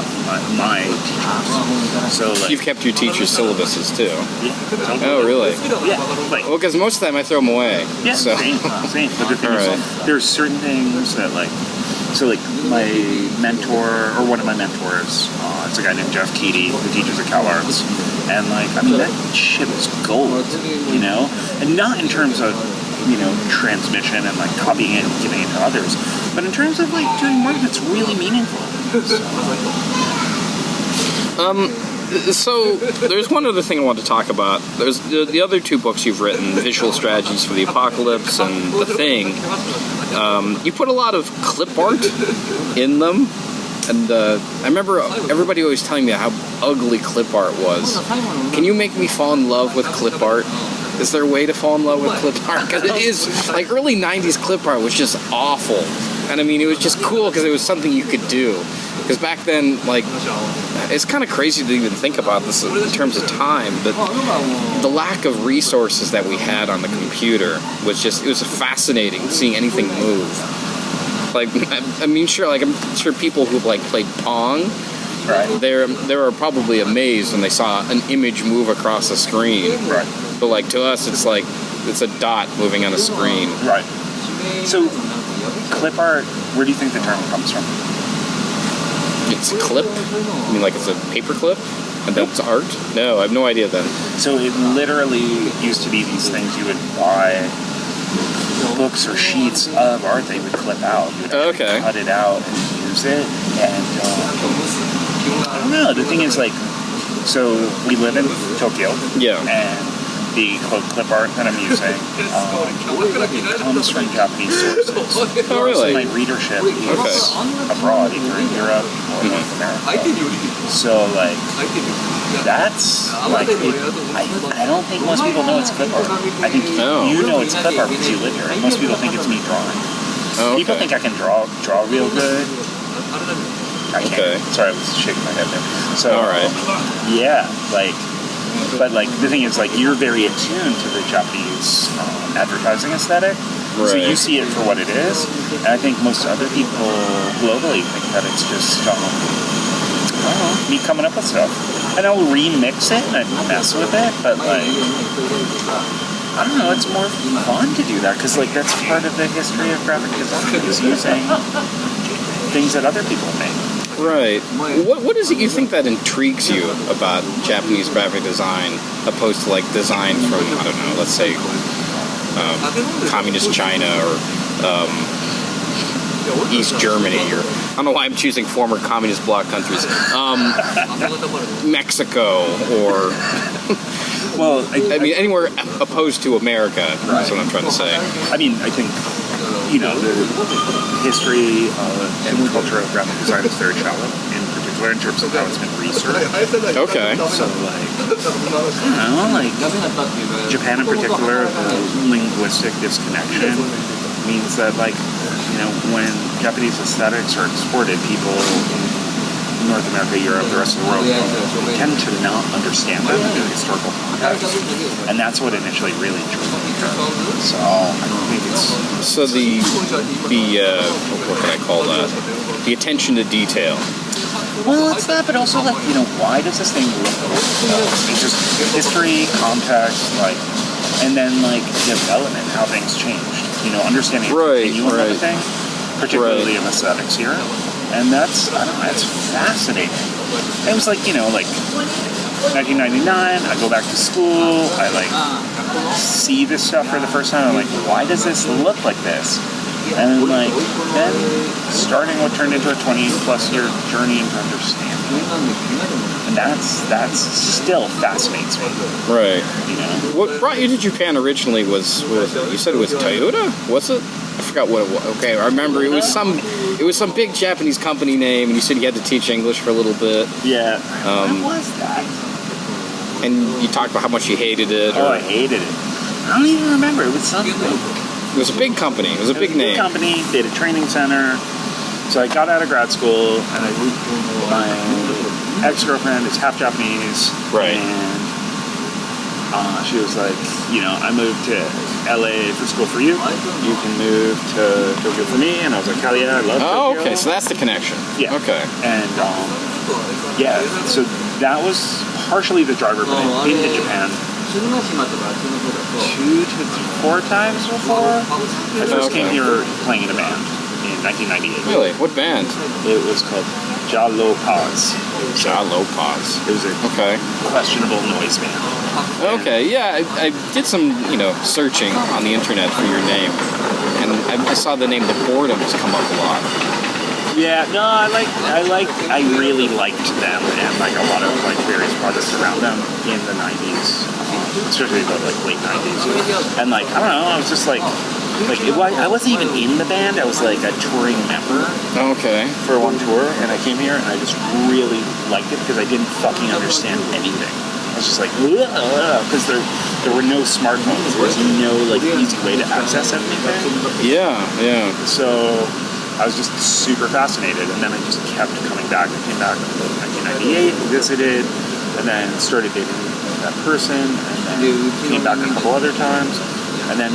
my teachers. So like, You've kept your teacher's syllabuses too. Yeah. Oh, really? Yeah. Like, Well, because most of the time I throw them away. yeah. So. Same. But the thing is, there's certain things that like. So like my mentor, or one of my mentors, it's a guy named Jeff Keaty who teaches at Cal Arts, and like, I mean, that shit is gold, you know, and not in terms of, you know, transmission and like copying it and giving it to others, but in terms of like doing work that's really meaningful. So there's one other thing I want to talk about. There's the other 2 books you've written, Visual Strategies for the Apocalypse and The Thing. You put a lot of clip art in them, and I remember everybody always telling me how ugly clip art was. Can you make me fall in love with clip art? Is there a way to fall in love with clip art? Because it is, like, early 90s clip art was just awful. And I mean, it was just cool because it was something you could do. Because back then, like, it's kind of crazy to even think about this in terms of time, but the lack of resources that we had on the computer was just, it was fascinating seeing anything move. Like, I mean, sure, like, I'm sure people who, like, played Pong, Right. they were probably amazed when they saw an image move across the screen. Right. But, like, to us, it's like, it's a dot moving on a screen. Right. So, clip art, where do you think the term comes from? It's a clip? I mean, like it's a paper clip? And that's art? No, I have no idea then. So it literally used to be these things you would buy, books or sheets of art they would clip out. You would cut it out and use it. And I don't know, the thing is, like, so we live in Tokyo. Yeah. And the clip art that I'm using comes from Japanese sources. Oh, really? So my readership is abroad, either in Europe or North America. So, like, that's, like, I don't think most people know it's clip art. I think you know it's clip art because you live here. Most people think it's me drawing. Oh, okay. People think I can draw real good. I can't. Okay. Sorry, I was shaking my head there. So, all right. Yeah, like, but like the thing is, like, you're very attuned to the Japanese advertising aesthetic, so you see it for what it is. And I think most other people globally think that it's just I don't know, me coming up with stuff, and I'll remix it and I mess with it, but like, I don't know, it's more fun to do that because like that's part of the history of graphic design is using things that other people make. Right. What is it you think that intrigues you about Japanese graphic design opposed to, like, design from, I don't know, let's say, communist China or East Germany, or I don't know why I'm choosing former communist bloc countries, Mexico, or well, I mean anywhere opposed to America. That's what I'm trying to say. I mean, I think, you know, the history and culture of graphic design is very shallow in particular. particular in terms of how it's been researched. Okay. So, like, I don't know, like, Japan in particular, the linguistic disconnection means that, like, you know, when Japanese aesthetics are exported, people in North America, Europe, the rest of the world tend to not understand them in the historical context. And that's what initially really drew me. So I think it's... So the what can I call that? The attention to detail. Well, it's that, but also, like, you know, why does this thing look like this? It's just history, context, like, and then, like, development, how things changed. You know, understanding the continuum of the thing, particularly in aesthetics here. And that's, I don't know, that's fascinating. It was like, you know, like, 1999, I go back to school, I, like, see this stuff for the first time, I'm like, why does this look like this? And, like, then starting what turned into a 20-plus year journey into understanding. And that still fascinates me. Right. You know? What brought you to Japan originally was you said it was Toyota? Was it? I forgot what it was. Okay, I remember it was some big Japanese company name, and you said you had to teach English for a little bit. Yeah. What was that? And you talked about how much you hated it. I hated it. I don't even remember. It was something. It was a big company. It was a big name. Big company. They had a training center. So I got out of grad school, and my ex-girlfriend is half Japanese. Right. And she was like, you know, I moved to LA for school for you. You can move to Tokyo for me. And I was like, hell yeah, I love Tokyo. Oh, okay. So that's the connection. Yeah. Okay. And yeah, so that was partially the driver, but I've been to Japan 2 to 4 times before. I first came here playing in a band in 1998. Really? What band? It was called Jalo Paz. Jalo Paz. It was a questionable noise band. Okay, yeah, I did some, you know, searching on the internet for your name, and I saw the name The Boredoms come up a lot. Yeah, no, I really liked them and like a lot of like various projects around them in the 90s, especially about like late 90s. And like, I don't know, I was just like I wasn't even in the band, I was like a touring member. Okay. For one tour, and I came here and I just really liked it because I didn't fucking understand anything. I was just like, because there were no smartphones, there was no like easy way to access anything. Yeah. So I was just super fascinated, and then I just kept coming back. I came back in 1998, visited, and then started dating that person, and then came back a couple other times, and then,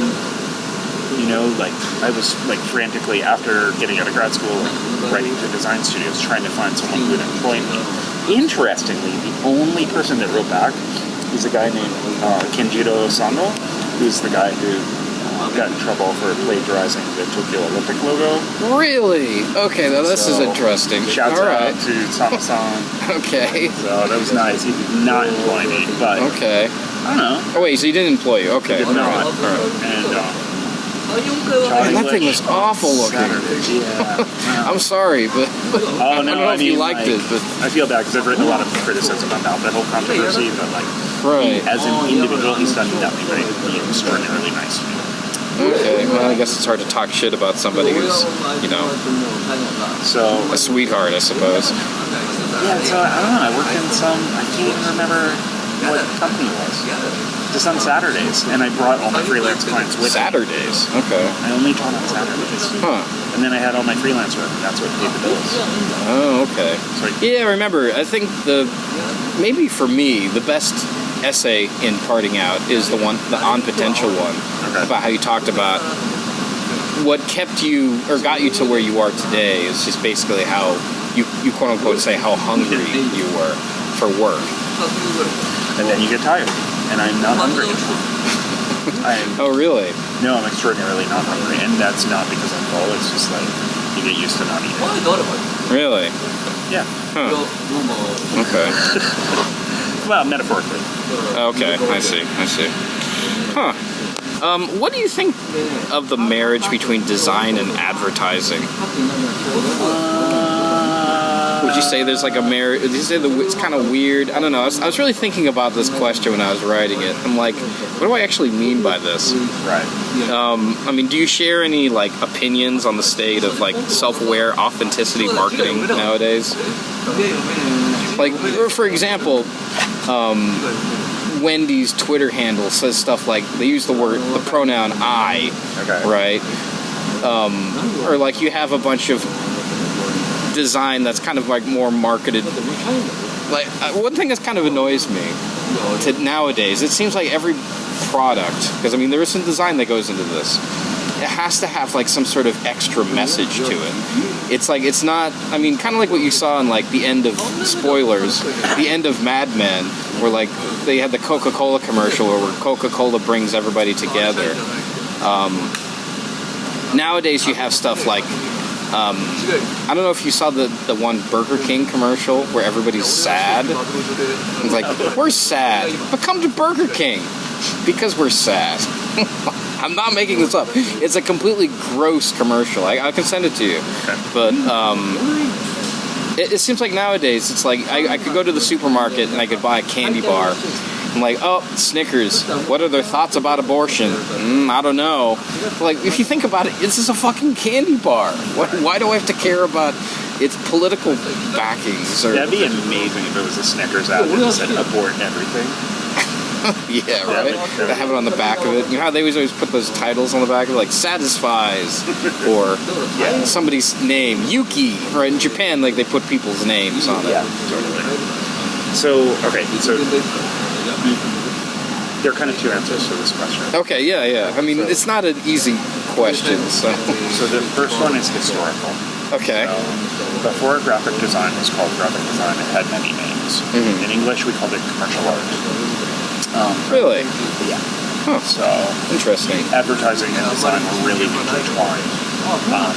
you know, like, I was, like, frantically, after getting out of grad school, like, writing to design studios, trying to find someone who would employ me. Interestingly, the only person that wrote back is a guy named Kenjiro Sano, who's the guy who got in trouble for plagiarizing the Tokyo Olympic logo. Really? Okay, now this is interesting. Shouts out to Sano-san. Okay. So that was nice. He did not employ me, but okay. I don't know. Oh wait, so he didn't employ you? Okay. He did not. All right. And that thing was awful looking. Yeah. I'm sorry, but I don't know if you liked it. But I feel bad because I've written a lot of criticism about that whole controversy, but like, as an individual, he's done nothing but be extraordinarily nice to me. Okay, well, I guess it's hard to talk shit about somebody who's, you know, a sweetheart, I suppose. Yeah, so I don't know. I worked in I can't even remember what company it was. Just on Saturdays, and I brought all my freelance clients with me. Saturdays? Okay. I only taught on Saturdays. Huh. And then I had all my freelance work, and that's what paid the bills. Oh, okay. Yeah, I remember. I think maybe for me, the best essay in Parting Out is the On Potential one, about how you talked about what kept you, or got you to where you are today, is just basically how you quote unquote say how hungry you were for work. And then you get tired. And I'm not hungry. Oh, really? No, I'm extraordinarily not hungry. And that's not because I'm full. It's just like, you get used to not eating. Really? Yeah. Huh. Okay. Well, metaphorically. Okay, I see. Huh. What do you think of the marriage between design and advertising? Would you say there's like a merit? Would you say it's kind of weird? I don't know. I was really thinking about this question when I was writing it. I'm like, what do I actually mean by this? Right. I mean, do you share any like opinions on the state of like self-aware authenticity marketing nowadays? Like, for example, Wendy's Twitter handle says stuff like they use the pronoun I, right? Or like you have a bunch of design that's kind of like more marketed. Like one thing that kind of annoys me nowadays, it seems like every product, because I mean there is some design that goes into this, it has to have like some sort of extra message to it. It's like, it's not, I mean, kind of like what you saw in like the end of, spoilers, the end of Mad Men, where like they had the Coca-Cola commercial where Coca-Cola brings everybody together. Nowadays you have stuff like, I don't know if you saw the one Burger King commercial where everybody's sad. It's like, we're sad, but come to Burger King because we're sad. I'm not making this up. It's a completely gross commercial. I can send it to you. But it seems like nowadays it's like I could go to the supermarket and I could buy a candy bar. I'm like, oh, Snickers. What are their thoughts about abortion? I don't know. Like, if you think about it, this is a fucking candy bar. Why do I have to care about its political backings? Or... That'd be amazing if it was a Snickers ad that said abort everything. Yeah, right? They have it on the back of it. You know how they always put those titles on the back of it, like satisfies, or somebody's name, Yuki. Or in Japan, like they put people's names on it. Yeah, totally. So there are kind of two answers to this question. Okay, yeah. I mean, it's not an easy question, so... So the first one is historical. Okay. So before graphic design was called graphic design, it had many names. Mm-hmm. In English, we called it commercial art. Really? Yeah. Huh. So interesting. Advertising and design were really intertwined.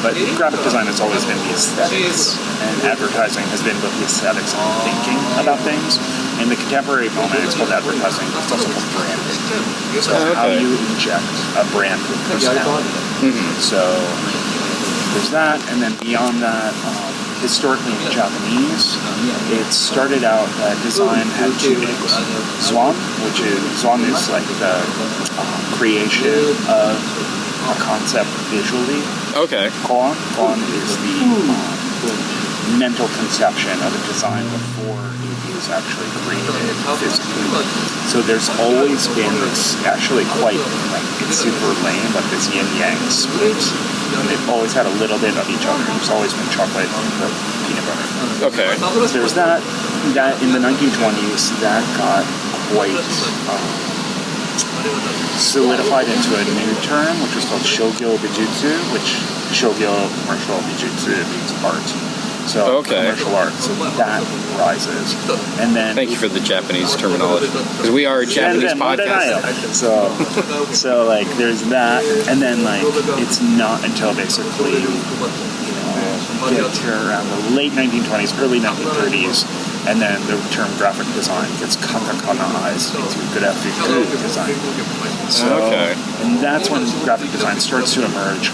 But graphic design has always been the aesthetics, and advertising has been both the aesthetics and thinking about things. In the contemporary moment, it's called advertising. It's also called branding. So how you inject a brand with personality. Mm-hmm. So there's that, and then beyond that, historically in Japanese, it started out that design had two names. Zwan is like the creation of a concept visually. Okay. Koan is the mental conception of a design before it is actually created physically. So there's always been this, actually quite, like, it's super lame, but this yin-yang split. And they've always had a little bit of each other. There's always been chocolate or peanut butter. Okay. There's that in the 1920s, that got quite solidified into a new term, which was called shogyo bijutsu, which shogyo, commercial, bijutsu means art. So commercial art, so that rises. And then thank you for the Japanese terminology, because we are a Japanese podcast. So like there's that, and then like it's not until basically get to around the late 1920s, early 1930s, and then the term graphic design gets katakanaized into good afternoon design. So, and that's when graphic design starts to emerge.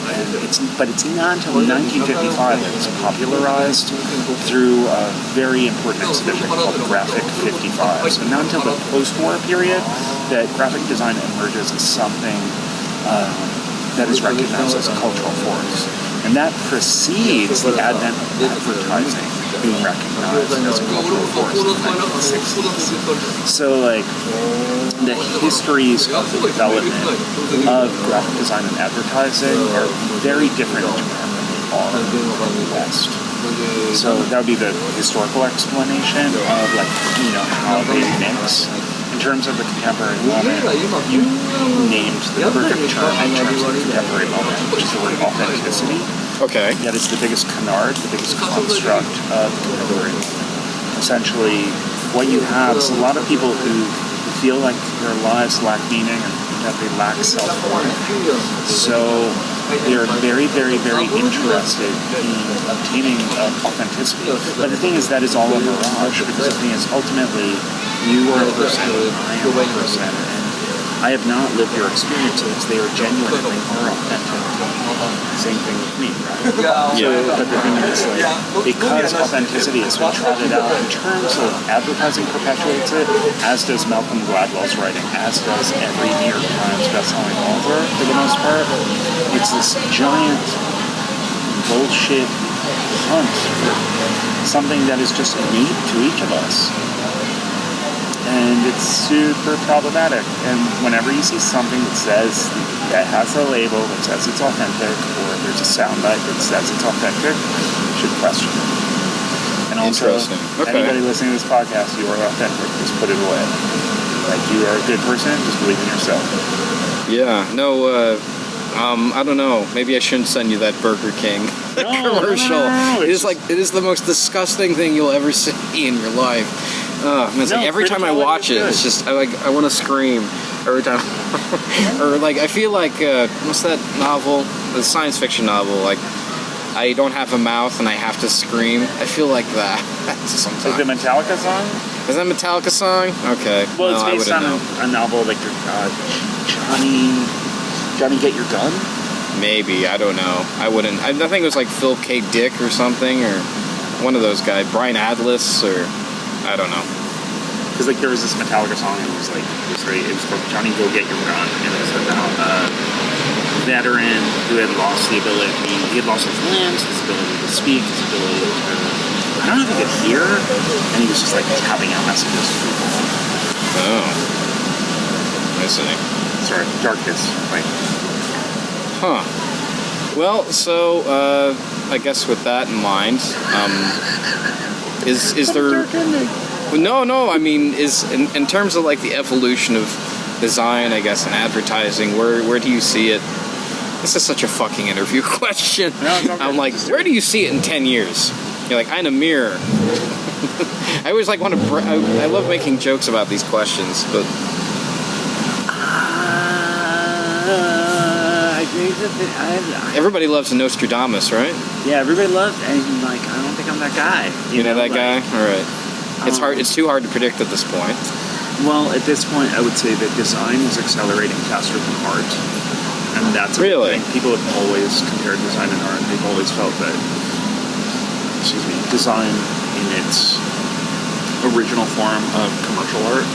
But it's not until 1955 that it's popularized through a very important exhibition called Graphic 55. So not until the post-war period that graphic design emerges as something that is recognized as a cultural force. And that precedes the advent of advertising being recognized as a cultural force in the 1960s. So, like, the histories of the development of graphic design and advertising are very different in Japan than they are in the West. So that would be the historical explanation of, like, you know, how they mix. In terms of the contemporary moment, you named the perfect term in terms of the contemporary moment, which is the word authenticity. Okay. That is the biggest canard, the biggest construct of contemporary moment. Essentially, what you have is a lot of people who feel like their lives lack meaning and that they lack self-worth. So they are very, very, very interested in obtaining authenticity. But the thing is, that is all a mirage, because the thing is, ultimately, you are a person, I am a person, and I have not lived your experiences. They are genuine. They are authentic. Same thing with me, right? So, but the thing is, like, because authenticity has been trotted out in terms of advertising perpetuates it, as does Malcolm Gladwell's writing, as does every New York Times bestselling author, for the most part. It's this giant bullshit hunt for something that is just innate to each of us. And it's super problematic. And whenever you see something that has a label that says it's authentic, or there's a soundbite that says it's authentic, you should question it. And also, anybody listening to this podcast, you are authentic. Just put it away. Like, you are a good person. Just believe in yourself. Yeah. No. I don't know. Maybe I shouldn't send you that Burger King commercial. No. It is the most disgusting thing you'll ever see in your life. It's like every time I watch it, it's just I want to scream every time. Or like I feel like what's that novel? The science fiction novel. Like I don't have a mouth and I have to scream. I feel like that sometimes. Like the Metallica song? Is that a Metallica song? Okay. Well, it's based on a novel like Johnny Get Your Gun? Maybe, I don't know. I wouldn't. I think it was like Phil K. Dick or something, or one of those guys. Brian Atlas, or I don't know. Because like there was this Metallica song, and it was called Johnny Go Get Your Gun, and it was about a veteran who had lost the ability. He had lost his limbs, his ability to speak, his ability to, I don't know if he could hear, and he was just like tapping out messages to people. Oh, I see. Sorry, darkness. Like. Huh. Well, so I guess with that in mind, is there? No. I mean, is in terms of like the evolution of design, I guess, and advertising. Where do you see it? This is such a fucking interview question. No, I'm like, where do you see it in 10 years? You're like, in a mirror. I always like want to. I love making jokes about these questions, but. Everybody loves Nostradamus, right? Yeah, everybody loves, and like, I don't think I'm that guy. You know that guy? All right. It's hard. It's too hard to predict at this point. Well, at this point, I would say that design is accelerating faster than art, and that's a really thing. People have always compared design and art. They've always felt that, design in its original form of commercial art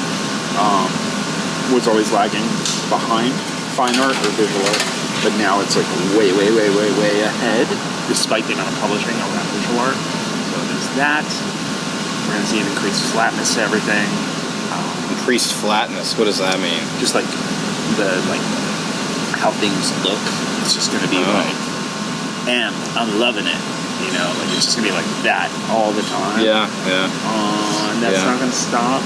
was always lagging behind fine art or visual art. But now it's like way ahead, despite the amount of publishing around visual art. So there's that. We're going to see an increased flatness to everything. Increased flatness? What does that mean? Just like how things look. It's just going to be like, and I'm loving it. You know, like it's just going to be like that all the time. Yeah. And that's not going to stop.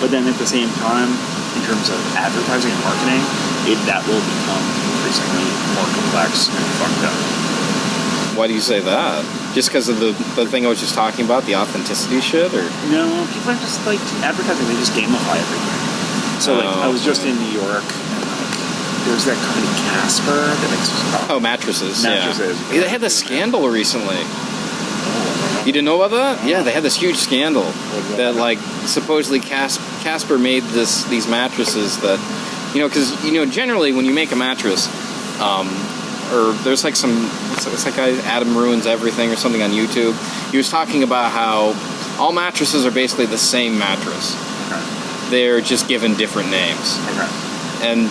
But then at the same time, in terms of advertising and marketing, that will become increasingly more complex and fucked up. Why do you say that? Just because of the thing I was just talking about, the authenticity shit, or? No, people are just like advertising. They just gamify everything. So like, I was just in New York, and like, there's that company Casper that makes mattresses. Mattresses. Yeah. They had this scandal recently. You didn't know about that? Yeah, they had this huge scandal that like supposedly Casper made these mattresses that. Because generally when you make a mattress, or there's like it's like Adam Ruins Everything or something on YouTube. He was talking about how all mattresses are basically the same mattress. Okay. They're just given different names. Okay.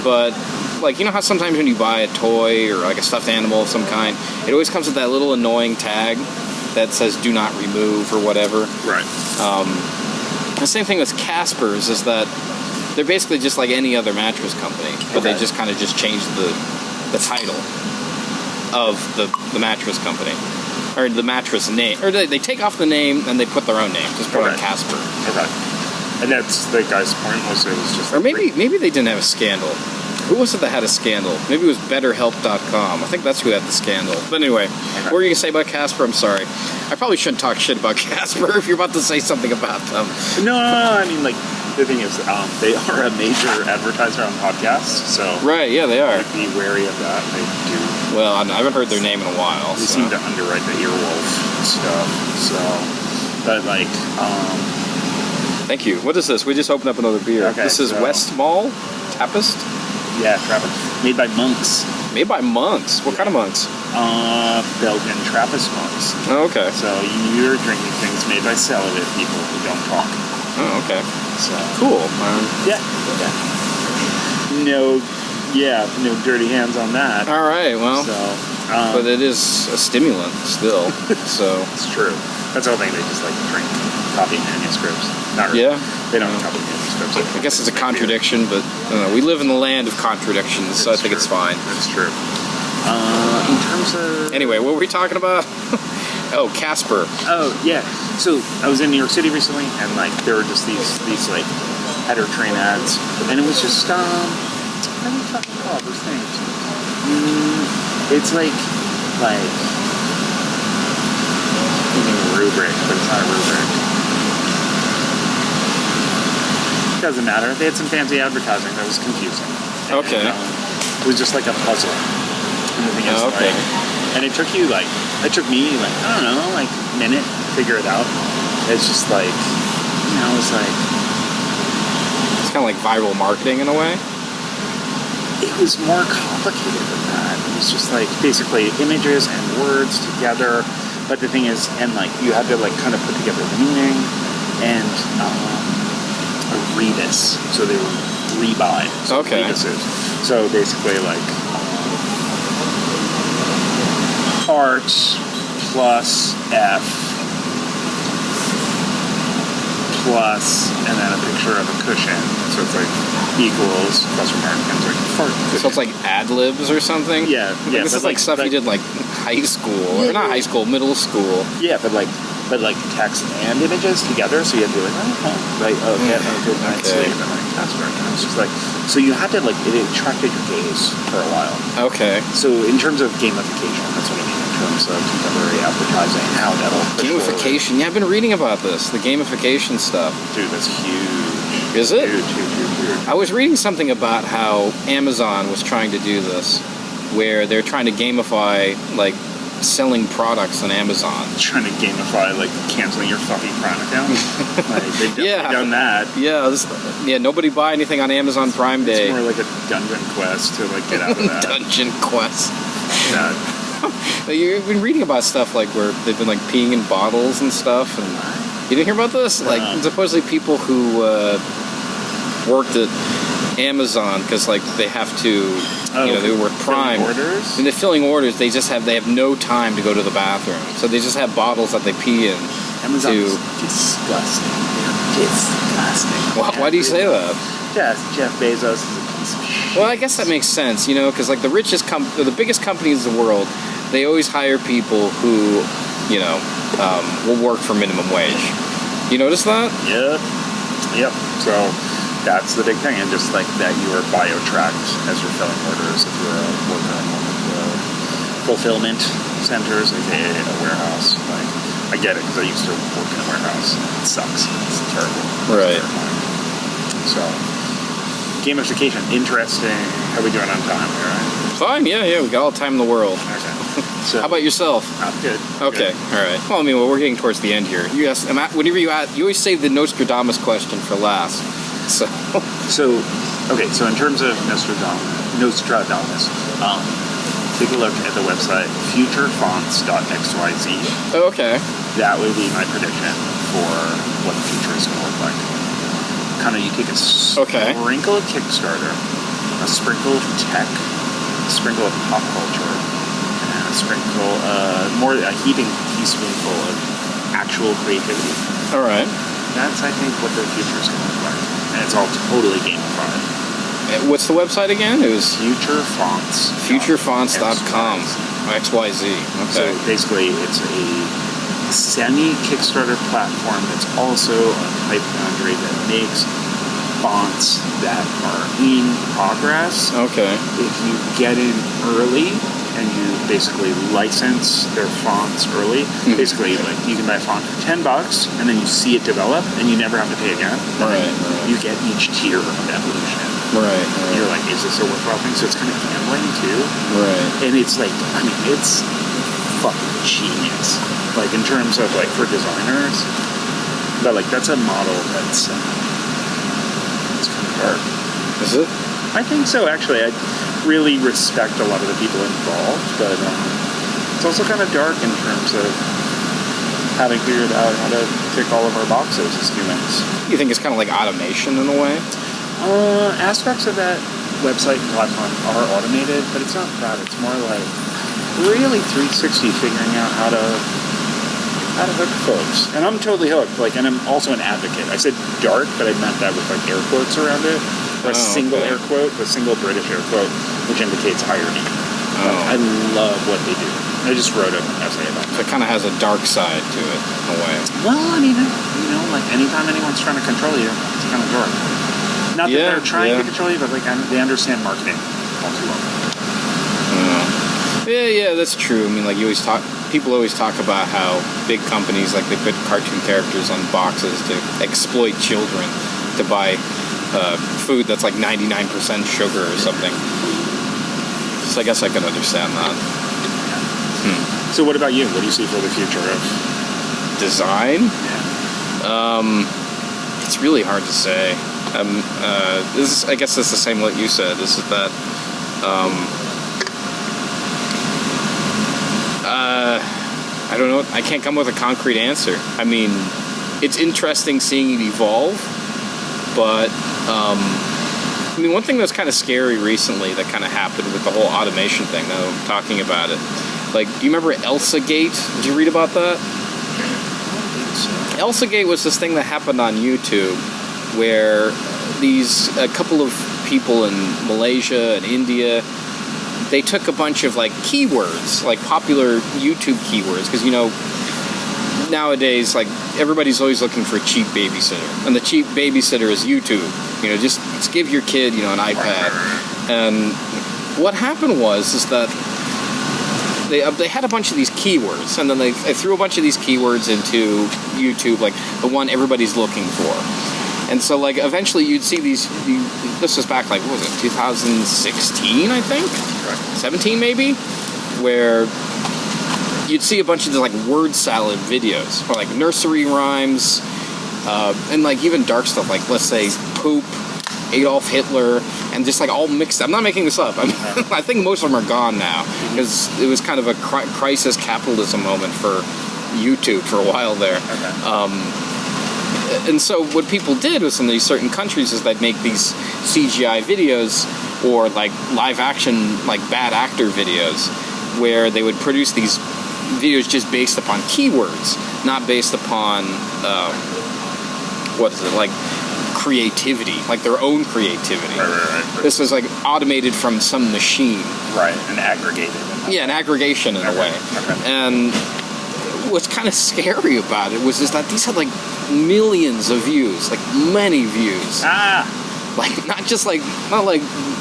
But like how sometimes when you buy a toy or like a stuffed animal of some kind, it always comes with that little annoying tag that says "Do not remove" or whatever. Right. The same thing with Casper's is that. They're basically just like any other mattress company, but they just kind of changed the title of the mattress company, or the mattress name, or they take off the name and they put their own name, just put on Casper. Okay. And that's the guy's point was it was just. Or maybe they didn't have a scandal. Who was it that had a scandal? Maybe it was BetterHelp.com. I think that's who had the scandal. But anyway, what were you gonna say about Casper? I'm sorry. I probably shouldn't talk shit about Casper if you're about to say something about them. No. I mean, like. The thing is, they are a major advertiser on podcasts, so... Right, yeah, they are. Be wary of that. They do... Well, I haven't heard their name in a while. They seem to underwrite the Earwolf and stuff, so... But, like, Thank you. What is this? We just opened up another beer. Okay, this is West Mall? Tapest? Yeah, Trappist. Made by monks. Made by monks? What kind of monks? Belgian Trappist monks. Oh, okay. So you're drinking things made by celibate people who don't talk. Oh, okay. So cool. Yeah. No dirty hands on that. All right, well. So, but it is a stimulant still, so. It's true. That's the whole thing. They just like drink copy manuscripts. Not really. Yeah. They don't copy manuscripts. I guess it's a contradiction, but I don't know. We live in the land of contradictions, so I think it's fine. That's true. In terms of... Anyway, what were we talking about? Oh, Casper. Oh, yeah. So I was in New York City recently, and like there were just these like header train ads, and it was just what do you fucking call those things? It's like thinking rubric, but it's not a rubric. Doesn't matter. They had some fancy advertising that was confusing. Okay. And, it was just like a puzzle. And the thing is, okay. And it took me like I don't know, like a minute to figure it out. It's just like, it's like... It's kind of like viral marketing in a way? It was more complicated than that. It was just like basically images and words together. But the thing is, and like you had to like kind of put together the meaning and a rebus. So they were rebuy. So okay. Rebuses. So basically like art plus F plus and then a picture of a cushion. So it's like equals question mark and it's like fart cushion. So it's like ad libs or something? Yeah. This is like stuff you did like high school or not high school, middle school. Yeah, but like text and images together, so you had to be like, right, okay, good night's sleep, and like Casper, and it's just like, so you had to like, it attracted your gaze for a while. Okay. So in terms of gamification, that's what I mean, in terms of contemporary advertising, how that'll push gamification, yeah, I've been reading about this, the gamification stuff. Dude, that's huge. Is it? Huge. I was reading something about how Amazon was trying to do this, where they're trying to gamify, like, selling products on Amazon. Trying to gamify, like, canceling your fucking Prime account. Like, they've definitely done that. Yeah, nobody buy anything on Amazon Prime Day. It's more like a dungeon quest to, like, get out of that. Dungeon quest. Yeah. You've been reading about stuff, like, where they've been, like, peeing in bottles and stuff, and you didn't hear about this? Like, supposedly people who worked at Amazon, because like they have to, they work Prime. Orders? And they're filling orders. They have no time to go to the bathroom, so they just have bottles that they pee in. Amazon's disgusting. They're disgusting. Why do you say that? Jeff Bezos is a piece of shit. Well, I guess that makes sense, because like the the biggest companies in the world, they always hire people who, will work for minimum wage. You notice that? Yep. So that's the big thing, and just like that, you are bio-tracked as you're filling orders if you're working on one of the fulfillment centers, aka a warehouse. Like, I get it because I used to work in a warehouse. It sucks. It's terrible. Right. So, gamification, interesting. How are we doing on time? All right. Fine. Yeah. We got all the time in the world. Okay. So, how about yourself? I'm good. Okay. All right. Well, we're getting towards the end here. You ask, whenever you always save the Nostradamus question for last. So in terms of Nostradamus, take a look at the website futurefonts.xyz. Oh, okay. That would be my prediction for what the future is going to look like. Kind of, you take a sprinkle of Kickstarter, a sprinkle of tech, a sprinkle of pop culture, and a sprinkle, a heaping teaspoonful of actual creativity. All right. That's, I think, what the future is going to look like. And it's all totally gamified. What's the website again? It was Futurefonts. Futurefonts.com. XYZ. Okay. So basically, it's a semi-Kickstarter platform that's also a type foundry that makes fonts that are in progress. Okay. If you get in early and you basically license their fonts early, basically like you can buy a font for $10 and then you see it develop and you never have to pay again. Right. You get each tier of evolution. Right. You're like, is this a worthwhile thing? So it's kind of gambling too. Right. And it's like, it's fucking genius. Like in terms of like for designers, but like that's a model that's it's kind of hard. Is it? I think so, actually. I really respect a lot of the people involved, but it's also kind of dark in terms of having figured out how to tick all of our boxes as humans. You think it's kind of like automation in a way? Aspects of that website and platform are automated, but it's not that. It's more like really 360 figuring out how to hook folks. And I'm totally hooked. And I'm also an advocate. I said dark, but I meant that with air quotes around it. Or a single air quote, a single British air quote, which indicates irony. I love what they do. I just wrote an essay about it. So it kind of has a dark side to it, in a way. Well, I mean, anytime anyone's trying to control you, it's kind of dark. Not that they're trying to control you, but they understand marketing all too well. Yeah, that's true. I mean, people always talk about how big companies, they put cartoon characters on boxes to exploit children to buy food that's 99% sugar or something. So I guess I could understand that. So what about you? What do you see for the future of design? It's really hard to say. I guess it's the same what you said. This is that I don't know. I can't come with a concrete answer. I mean, it's interesting seeing it evolve, but one thing that was kind of scary recently that kind of happened with the whole automation thing, now that I'm talking about it. Do you remember ElsaGate? Did you read about that? ElsaGate was this thing that happened on YouTube where a couple of people in Malaysia and India, they took a bunch of keywords, popular YouTube keywords, because nowadays everybody's always looking for a cheap babysitter, and the cheap babysitter is YouTube. Just give your kid an iPad. And what happened was that they had a bunch of these keywords, and then they threw a bunch of these keywords into YouTube, the one everybody's looking for. And so, eventually you'd see these, this was back, what was it, 2016, I think? Right. 17, maybe? Where you'd see a bunch of word salad videos, or nursery rhymes, and even dark stuff, let's say, poop, Adolf Hitler, and just all mixed. I'm not making this up. I think most of them are gone now, because it was kind of a crisis capitalism moment for YouTube for a while there. Okay. And so what people did with some of these certain countries is they'd make these CGI videos or live action bad actor videos where they would produce these videos just based upon keywords, not based upon creativity, their own creativity. Right. This was automated from some machine. Right, and aggregated. Yeah, an aggregation in a way. Okay. And what's kind of scary about it was that these had millions of views, many views. Not just not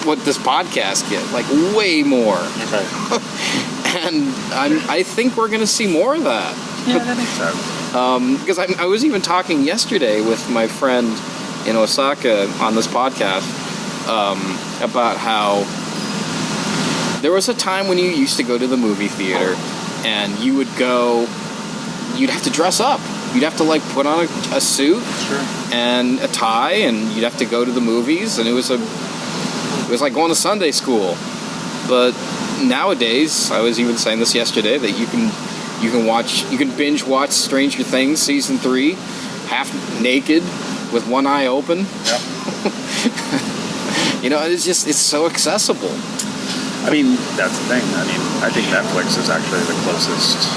what this podcast get, way more. Okay. And I think we're going to see more of that. Yeah, that makes sense. Because I was even talking yesterday with my friend in Osaka on this podcast about how there was a time when you used to go to the movie theater and you'd have to dress up. You'd have to put on a suit and a tie, and you'd have to go to the movies, and it was like going to Sunday school. But nowadays, I was even saying this yesterday, that you can binge watch Stranger Things season 3, half naked with one eye open. Yep. It's so accessible. I mean, that's the thing. I think Netflix is actually the closest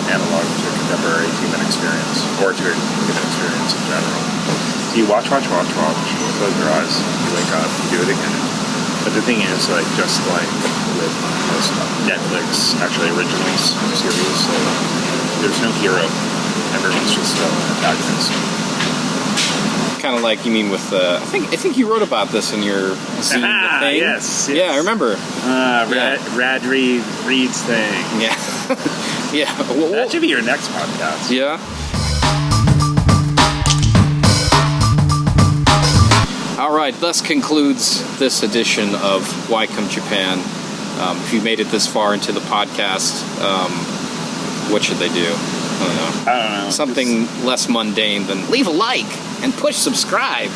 analog to contemporary human experience, or to human experience in general. So you watch, close your eyes, you wake up, you do it again. But the thing is, just with most Netflix actually originally series, there's no hero. Everyone's just an antagonist. Kind of you mean with I think you wrote about this in your zine thing. Yes. Yeah, I remember. Radrey reads thing. Yeah. Yeah. That should be your next podcast. Yeah. All right. Thus concludes this edition of Why Come Japan. If you made it this far into the podcast, what should they do? I don't know. Something less mundane than leave a like and push subscribe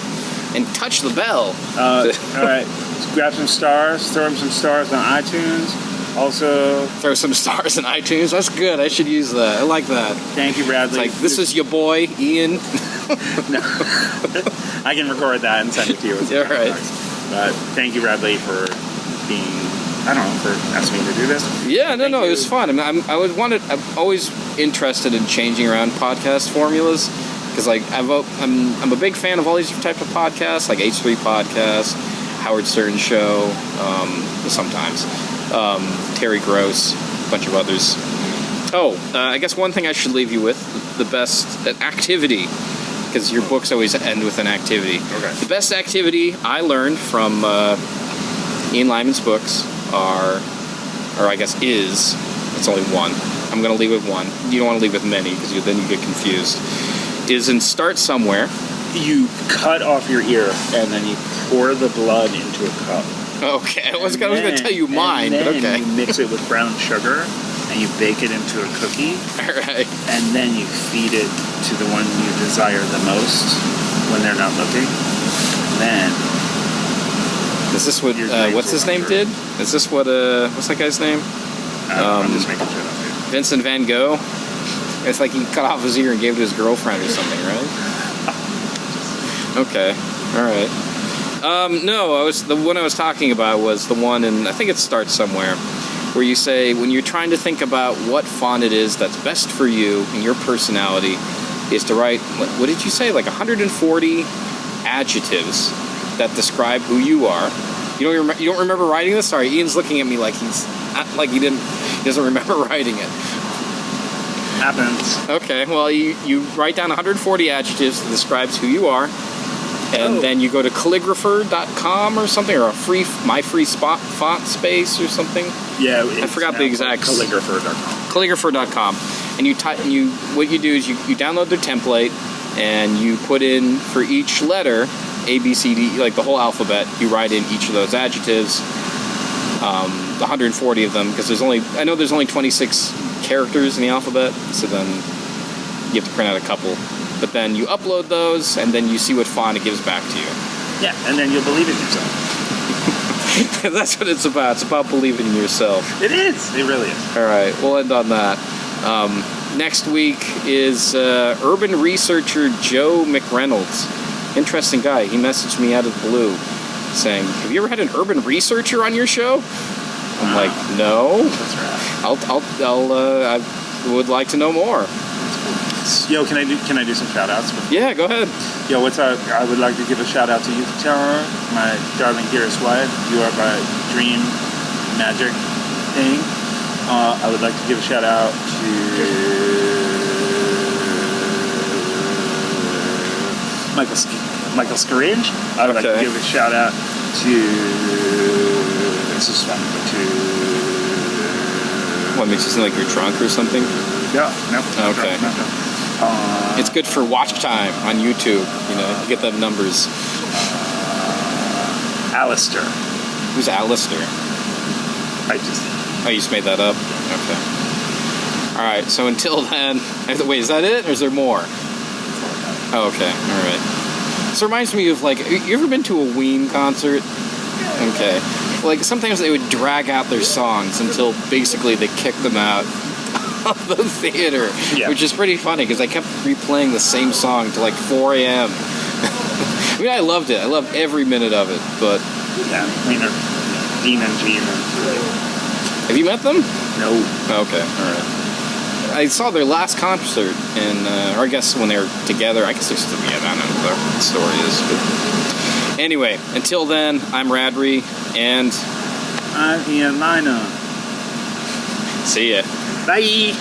and touch the bell. All right. grab some stars, throw him some stars on iTunes. Also, throw some stars on iTunes. That's good. I should use that. I like that. Thank you, Radley. It's like, this is your boy, Ian. No. I can record that and send it to you. Yeah, right. But thank you, Radley, for being, I don't know, for asking me to do this. Yeah, no, it was fun. I'm always interested in changing around podcast formulas. Because, like, I'm a big fan of all these types of podcasts, like H3 Podcast, Howard Stern Show, sometimes. Terry Gross, a bunch of others. I guess one thing I should leave you with, the best activity, because your books always end with an activity. Okay. The best activity I learned from Ian Lyman's books it's only one. I'm going to leave with one. You don't want to leave with many, because then you get confused. Is in Start Somewhere. You cut off your ear, and then you pour the blood into a cup. Okay, I was going to tell you mine, but okay. And you mix it with brown sugar, and you bake it into a cookie. All right. And then you feed it to the one you desire the most when they're not looking. And then... Is this what, what's his name did? Is this what, what's that guy's name? I'm just making shit up here. Vincent Van Gogh? It's like he cut off his ear and gave it to his girlfriend or something, right? Okay, all right. No, the one I was talking about was the one in, I think it Starts Somewhere, where you say, when you're trying to think about what font it is that's best for you and your personality, is to write, what did you say, like 140 adjectives that describe who you are. You don't remember writing this? Sorry, Ian's looking at me like he doesn't remember writing it. Happens. Okay, well, you write down 140 adjectives that describes who you are, and then you go to calligrapher.com or something, or my free spot font space or something. Yeah, I forgot the exact. Calligrapher.com. Calligrapher.com, and what you do is you download their template, and you put in for each letter A, B, C, D, like the whole alphabet. You write in each of those adjectives, 140 of them, because there's only 26 characters in the alphabet, so then you have to print out a couple. But then you upload those, and then you see what font it gives back to you. Yeah, and then you'll believe in yourself. That's what it's about. It's about believing in yourself. It is. It really is. All right, we'll end on that. Next week is urban researcher Joe McReynolds. Interesting guy. He messaged me out of the blue saying, "Have you ever had an urban researcher on your show?" I'm like, "No." That's right. I would like to know more. Yo, can I do some shout outs? Yeah, go ahead. Yo, what's up? I would like to give a shout out to you, Tara, my darling dearest wife. You are my dream magic thing. I would like to give a shout out to Michael Scaringe. I would like to give a shout out to, this is fun, What, makes you seem like you're drunk or something? Yeah, no. Okay. No. It's good for watch time on YouTube. You get them numbers. Alistair. Who's Alistair? Oh, you just made that up? Okay. All right, so until then... Wait, is that it, or is there more? Oh, okay, all right. This reminds me of, like, you ever been to a Ween concert? Okay. Like, sometimes they would drag out their songs until basically they kicked them out of the theater, which is pretty funny because I kept replaying the same song till like 4 a.m. I mean, I loved it. I loved every minute of it, but... Yeah, Dean and Gene. Have you met them? No. Okay, all right. I saw their last concert or I guess when they were together. I guess they're still together. I don't know what the story is, but... Anyway, until then, I'm Radrey, and... I'm Ian Lynam. See ya. Bye!